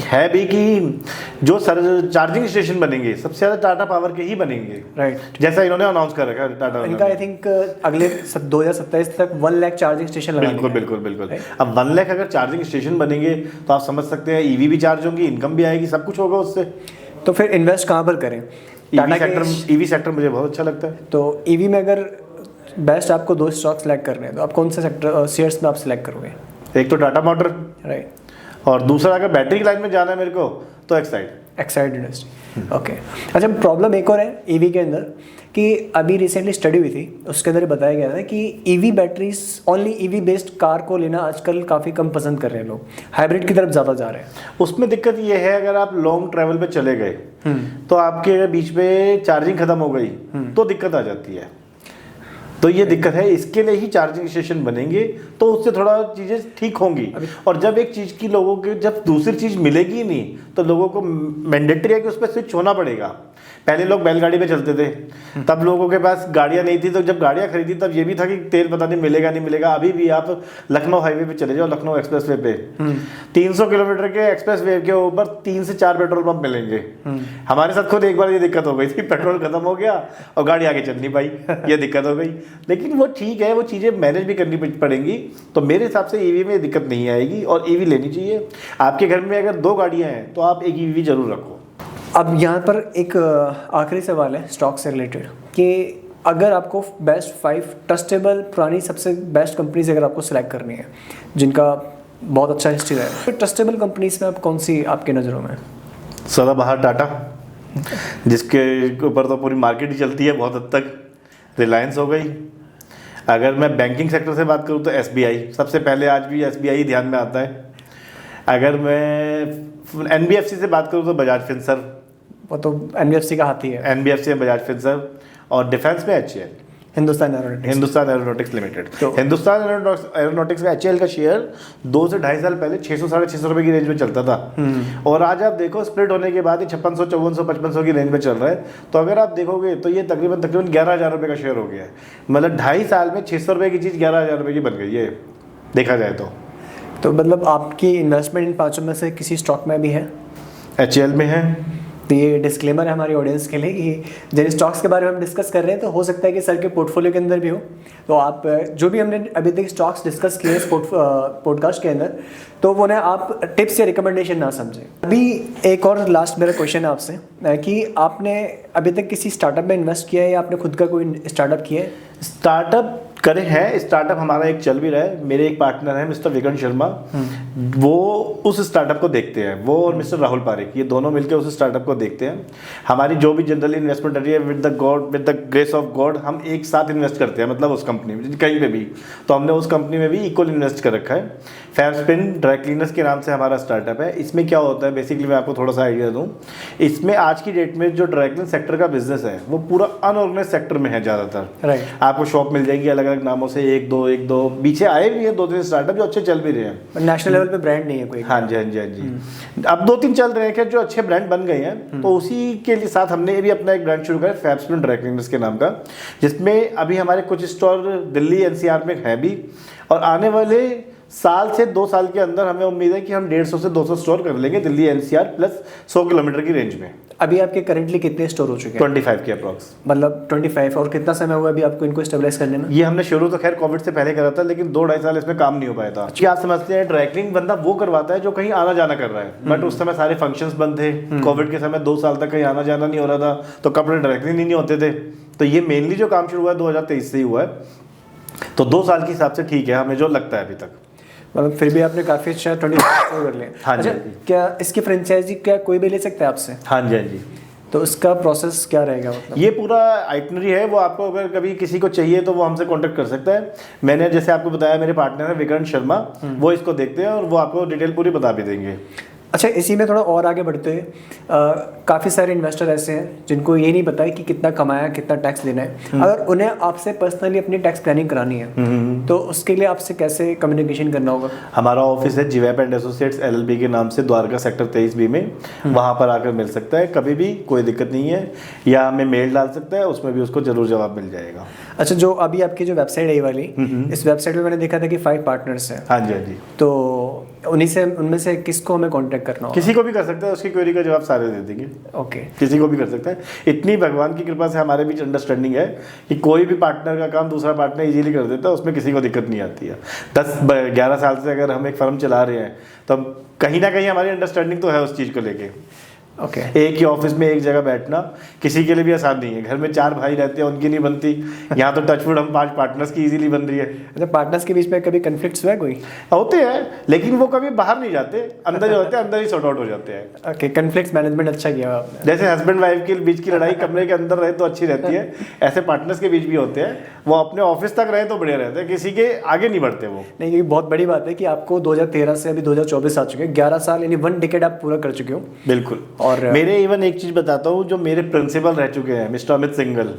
है भी कि जो चार्जिंग स्टेशन बनेंगे सबसे ज्यादा टाटा पावर के ही बनेंगे, राइट? जैसा इन्होंने अनाउंस कर रखा है टाटा। इनका आई थिंक अगले 2027 तक 1 लाख चार्जिंग स्टेशन लगाने बिल्कुल बिल्कुल बिल्कुल। अब 1 लाख अगर चार्जिंग स्टेशन बनेंगे तो आप समझ सकते हैं ईवी भी चार्ज होंगी, इनकम भी आएगी, सब कुछ होगा उससे। तो फिर इन्वेस्ट कहाँ पर करें? ईवी सेक्टर मुझे बहुत अच्छा लगता है। तो ईवी में अगर बेस्ट आपको 2 स्टॉक सेलेक्ट करने हैं तो आप कौन से सेक्टर शेयर्स में आप सेलेक्ट करोगे? एक तो टाटा मोटर, राइट, और दूसरा अगर बैटरी की लाइन में जाना है मेरे को तो एक्साइड इंडस्ट्री। ओके। अच्छा, प्रॉब्लम एक और है ईवी के अंदर कि अभी रिसेंटली स्टडी हुई थी, उसके अंदर बताया गया था कि EV batteries, only EV based car को लेना आजकल काफ़ी कम पसंद कर रहे हैं लोग, हाइब्रिड की तरफ ज़्यादा जा रहे हैं। उसमें दिक्कत ये है अगर आप लॉन्ग ट्रैवल पे चले गए तो आपके अगर बीच में चार्जिंग खत्म हो गई तो दिक्कत आ जाती है। तो ये दिक्कत है, इसके लिए ही चार्जिंग स्टेशन बनेंगे तो उससे थोड़ा चीज़ें ठीक होंगी। और जब एक चीज़ की लोगों के जब दूसरी चीज़ मिलेगी ही नहीं तो लोगों को मैंडेटरी है कि उस पर स्विच होना पड़ेगा। पहले लोग बैलगाड़ी पे चलते थे, तब लोगों के पास गाड़ियाँ नहीं थी, तो जब गाड़ियाँ खरीदी तब ये भी था कि तेल पता नहीं मिलेगा नहीं मिलेगा। अभी भी आप लखनऊ हाईवे पे चले जाओ, लखनऊ एक्सप्रेस वे पे 300 किलोमीटर के एक्सप्रेस वे के ऊपर 3 से 4 पेट्रोल पंप मिलेंगे। हमारे साथ खुद एक बार ये दिक्कत हो गई थी, पेट्रोल खत्म हो गया और गाड़ी आगे चल नहीं पाई, ये दिक्कत हो गई। लेकिन वो ठीक है, वो चीज़ें मैनेज भी करनी पड़ेंगी। तो मेरे हिसाब से ईवी में दिक्कत नहीं आएगी और ईवी लेनी चाहिए। आपके घर में अगर 2 गाड़ियाँ हैं तो आप एक ईवी जरूर रखो। अब यहाँ पर एक आखिरी सवाल है स्टॉक से रिलेटेड कि अगर आपको बेस्ट 5 ट्रस्टेबल पुरानी सबसे बेस्ट कंपनीज अगर आपको सेलेक्ट करनी है जिनका बहुत अच्छा हिस्ट्री रहा है, तो ट्रस्टेबल कंपनीज में आप कौन सी आपके नज़रों में? सदाबहार टाटा, जिसके ऊपर तो पूरी मार्केट ही चलती है बहुत हद तक। रिलायंस हो गई। अगर मैं बैंकिंग सेक्टर से बात करूँ तो SBI सबसे पहले, आज भी SBI ही ध्यान में आता है। अगर मैं NBFC से बात करूँ तो बजाज फिनसर्व, वो तो NBFC का हाथी है। NBFC में बजाज फिनसर्व, और डिफेंस में HAL, हिंदुस्तान एरोनॉटिक्स लिमिटेड। तो हिंदुस्तान एरोनॉटिक्स का HAL का शेयर 2 से 2.5 साल पहले 600-650 रुपये की रेंज में चलता था, और आज आप देखो स्प्लिट होने के बाद ये 5600, 5400, 5500 की रेंज में चल रहा है। तो अगर आप देखोगे तो ये तकरीबन 11,000 रुपये का शेयर हो गया है। मतलब 2.5 साल में 600 रुपये की चीज़ 11,000 रुपये की बन गई है, देखा जाए तो। मतलब आपकी इन्वेस्टमेंट इन 5 में से किसी स्टॉक में भी है? HAL में है। तो ये डिस्क्लेमर है हमारी ऑडियंस के लिए कि जिन स्टॉक्स के बारे में हम डिस्कस कर रहे हैं तो हो सकता है कि सर के पोर्टफोलियो के अंदर भी हो। तो आप जो भी हमने अभी तक स्टॉक्स डिस्कस किए इस पॉडकास्ट के अंदर, तो वो ना आप टिप्स या रिकमेंडेशन ना समझें। अभी एक और लास्ट मेरा क्वेश्चन है आपसे कि आपने अभी तक किसी स्टार्टअप में इन्वेस्ट किया है या आपने खुद का कोई स्टार्टअप किया है? स्टार्टअप करे हैं, स्टार्टअप हमारा एक चल भी रहा है। मेरे एक पार्टनर है मिस्टर विक्रम शर्मा, वो उस स्टार्टअप को देखते हैं। वो और मिस्टर राहुल पारेख, ये दोनों मिलकर उस स्टार्टअप को देखते हैं। हमारी जो भी जनरली इन्वेस्टमेंट रही है with the grace of God हम एक साथ इन्वेस्ट करते हैं, मतलब उस कंपनी में कहीं पे भी। तो हमने उस कंपनी में भी इक्वल इन्वेस्ट कर रखा है। फैबस्पिन ड्राई क्लीनर्स के नाम से हमारा स्टार्टअप है। इसमें क्या होता है बेसिकली, मैं आपको थोड़ा सा आइडिया दूं। इसमें आज की डेट में जो ड्राई क्लीन सेक्टर का बिजनेस है वो पूरा अनऑर्गेनाइज सेक्टर में है ज़्यादातर। राइट। आपको शॉप मिल जाएगी अलग अलग नामों से, एक दो पीछे आए भी हैं 2-3 स्टार्टअप जो अच्छे चल भी रहे हैं। नेशनल लेवल पे ब्रांड नहीं है कोई। हाँ जी। अब 2-3 चल रहे हैं जो अच्छे ब्रांड बन गए हैं। तो उसी के लिए साथ हमने भी अपना एक ब्रांड शुरू करा फैबस्पिन ड्राई क्लीनर्स के नाम का, जिसमें अभी हमारे कुछ स्टोर दिल्ली NCR में है भी। और आने वाले साल से 2 साल के अंदर हमें उम्मीद है कि हम 150 से 200 स्टोर कर लेंगे दिल्ली NCR प्लस 100 किलोमीटर की रेंज में। अभी आपके करंटली कितने स्टोर हो चुके हैं? 25 के अप्रॉक्स। मतलब 25। और कितना समय हुआ अभी आपको इनको स्टेबलाइज करने में? ये हमने शुरू तो खैर कोविड से पहले करा था, लेकिन 2-2.5 साल इसमें काम नहीं हो पाया था। क्या आप समझते हैं, ड्राई क्लीनिंग बंदा वो करवाता है जो कहीं आना जाना कर रहा है, बट उस समय सारे फंक्शंस बंद थे। कोविड के समय 2 साल तक कहीं आना जाना नहीं हो रहा था, तो कपड़े ड्राई क्लीन ही नहीं होते थे। तो ये मेनली जो काम शुरू हुआ है 2023 से ही हुआ है। तो 2 साल के हिसाब से ठीक है हमें जो लगता है अभी तक। मतलब फिर भी आपने काफ़ी अच्छा 25 कर लिया। हाँ जी। अच्छा, क्या इसकी फ्रेंचाइजी क्या कोई भी ले सकता है आपसे? हाँ जी। तो उसका प्रोसेस क्या रहेगा? मतलब ये पूरा आइटनरी है, वो आपको अगर कभी किसी को चाहिए तो वो हमसे कांटेक्ट कर सकता है। मैंने जैसे आपको बताया मेरे पार्टनर है विक्रम शर्मा, वो इसको देखते हैं और वो आपको डिटेल पूरी बता भी देंगे। अच्छा, इसी में थोड़ा और आगे बढ़ते हुए काफ़ी सारे इन्वेस्टर ऐसे हैं जिनको ये नहीं पता है कि कितना कमाया, कितना टैक्स देना है। अगर उन्हें आपसे पर्सनली अपनी टैक्स प्लानिंग करानी है तो उसके लिए आपसे कैसे कम्युनिकेशन करना होगा? हमारा ऑफिस है जीवैप एंड एसोसिएट्स LLP के नाम से, द्वारका सेक्टर 23B में। वहाँ पर आकर मिल सकता है कभी भी, कोई दिक्कत नहीं है। या हमें मेल डाल सकता है, उसमें भी उसको जरूर जवाब मिल जाएगा। अच्छा, जो अभी आपकी जो वेबसाइट है ये वाली, इस वेबसाइट में मैंने देखा था कि 5 पार्टनर्स हैं। हाँ जी। तो उनमें से किसको हमें कांटेक्ट करना होगा? किसी को भी कर सकता है, उसकी क्वेरी का जवाब सारे दे देंगे। ओके। किसी को भी कर सकता है। इतनी भगवान की कृपा से हमारे बीच अंडरस्टैंडिंग है कि कोई भी पार्टनर का काम दूसरा पार्टनर इजीली कर देता है, उसमें किसी को दिक्कत नहीं आती है। 10-11 साल से अगर हम एक फर्म चला रहे हैं तो कहीं ना कहीं हमारी अंडरस्टैंडिंग तो है उस चीज़ को लेके। ओके। एक ही ऑफिस में एक जगह बैठना किसी के लिए भी आसान नहीं है। घर में 4 भाई रहते हैं, उनकी नहीं बनती। यहाँ तो टचवुड हम 5 पार्टनर्स की इजीली बन रही है। अच्छा, पार्टनर्स के बीच में कभी कन्फ्लिक्ट्स हुआ है कोई? होते हैं, लेकिन वो कभी बाहर नहीं जाते, अंदर जो होते हैं अंदर ही सॉर्ट आउट हो जाते हैं। ओके, कन्फ्लिक्ट्स मैनेजमेंट अच्छा किया आपने। जैसे हस्बैंड वाइफ के बीच की लड़ाई कमरे के अंदर रहे तो अच्छी रहती है, ऐसे पार्टनर्स के बीच भी होते हैं। वो अपने ऑफिस तक रहे तो बढ़िया रहते हैं, किसी के आगे नहीं बढ़ते वो। नहीं, ये बहुत बड़ी बात है कि आपको 2013 से अभी 2024 आ चुके हैं, 11 साल यानी 1 डिकेड आप पूरा कर चुके हो। बिल्कुल। और मेरे इवन एक चीज बताता हूँ, जो मेरे प्रिंसिपल रह चुके हैं मिस्टर अमित सिंगल,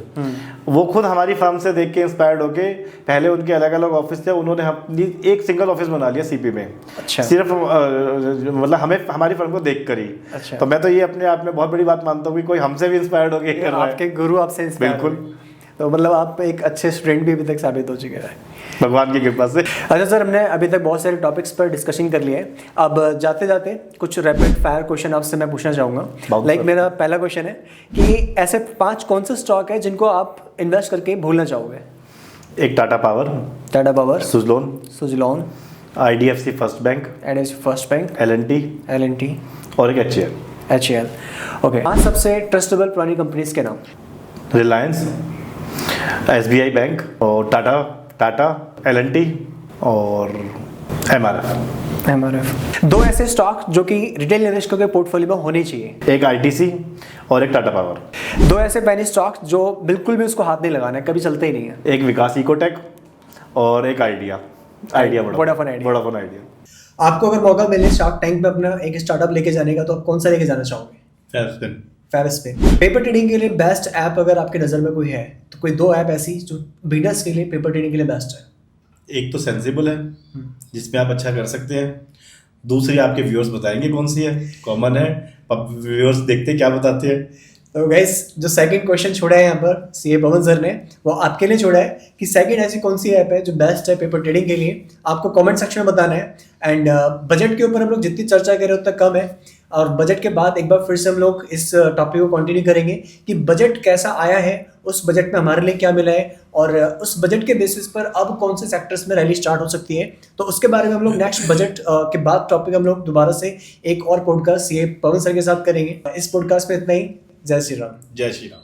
वो खुद हमारी फर्म से देख के इंस्पायर्ड होके, पहले उनके अलग अलग ऑफिस थे, उन्होंने अपनी एक सिंगल ऑफिस बना लिया सीपी में। अच्छा। सिर्फ मतलब हमें हमारी फर्म को देख कर ही। अच्छा। तो मैं तो ये अपने आप में बहुत बड़ी बात मानता हूँ कि कोई हमसे भी इंस्पायर्ड होके कर रहा है। आपके गुरु आपसे इंस्पायर। बिल्कुल। तो मतलब आप एक अच्छे स्टूडेंट भी अभी तक साबित हो चुके हैं भगवान की कृपा से। अच्छा सर, हमने अभी तक बहुत सारे टॉपिक्स पर डिस्कशन कर लिए हैं। अब जाते जाते कुछ रैपिड फायर क्वेश्चन आपसे मैं पूछना चाहूँगा। लाइक मेरा पहला क्वेश्चन है कि ऐसे 5 कौन से स्टॉक है जिनको आप इन्वेस्ट करके भूलना चाहोगे? एक Tata power, Suzlon, IDFC first bank, L&T और एक HAL। ओके, 5 सबसे ट्रस्टेबल पुरानी कंपनीज के नाम? रिलायंस, SBI बैंक और टाटा, L&T और MRF। 2 ऐसे स्टॉक जो कि रिटेल निवेशकों के पोर्टफोलियो में होने चाहिए? एक ITC और एक टाटा पावर। 2 ऐसे पेनी स्टॉक जो बिल्कुल भी उसको हाथ नहीं लगाना है, कभी चलते ही नहीं है? एक विकास इकोटेक और एक आइडिया वोडाफोन आइडिया। आपको अगर मौका मिले शार्क टैंक में अपना एक स्टार्टअप लेके जाने का, तो आप कौन सा लेके जाना चाहोगे? फैबस्पिन। पेपर ट्रेडिंग के लिए बेस्ट ऐप अगर आपकी नज़र में कोई है तो कोई 2 ऐप ऐसी जो बिगनर्स के लिए पेपर ट्रेडिंग के लिए बेस्ट है? एक तो सेंसिबल है जिसमें आप अच्छा कर सकते हैं। दूसरी आपके व्यूअर्स बताएंगे कौन सी है, कॉमन है, अब व्यूअर्स देखते क्या बताते हैं। तो गाइस, जो सेकंड क्वेश्चन छोड़ा है यहाँ पर सीए पवन सर ने, वो आपके लिए छोड़ा है कि सेकंड ऐसी कौन सी ऐप है जो बेस्ट है पेपर ट्रेडिंग के लिए। आपको कमेंट सेक्शन में बताना है। एंड बजट के ऊपर हम लोग जितनी चर्चा कर रहे हैं उतना कम है। और बजट के बाद एक बार फिर से हम लोग इस टॉपिक को कंटिन्यू करेंगे कि बजट कैसा आया है, उस बजट में हमारे लिए क्या मिला है और उस बजट के बेसिस पर अब कौन से सेक्टर्स में रैली स्टार्ट हो सकती है। तो उसके बारे में हम लोग नेक्स्ट बजट के बाद टॉपिक हम लोग दोबारा से एक और पॉडकास्ट सीए पवन सर के साथ करेंगे। इस पॉडकास्ट में इतना ही। जय श्री राम। जय श्री राम।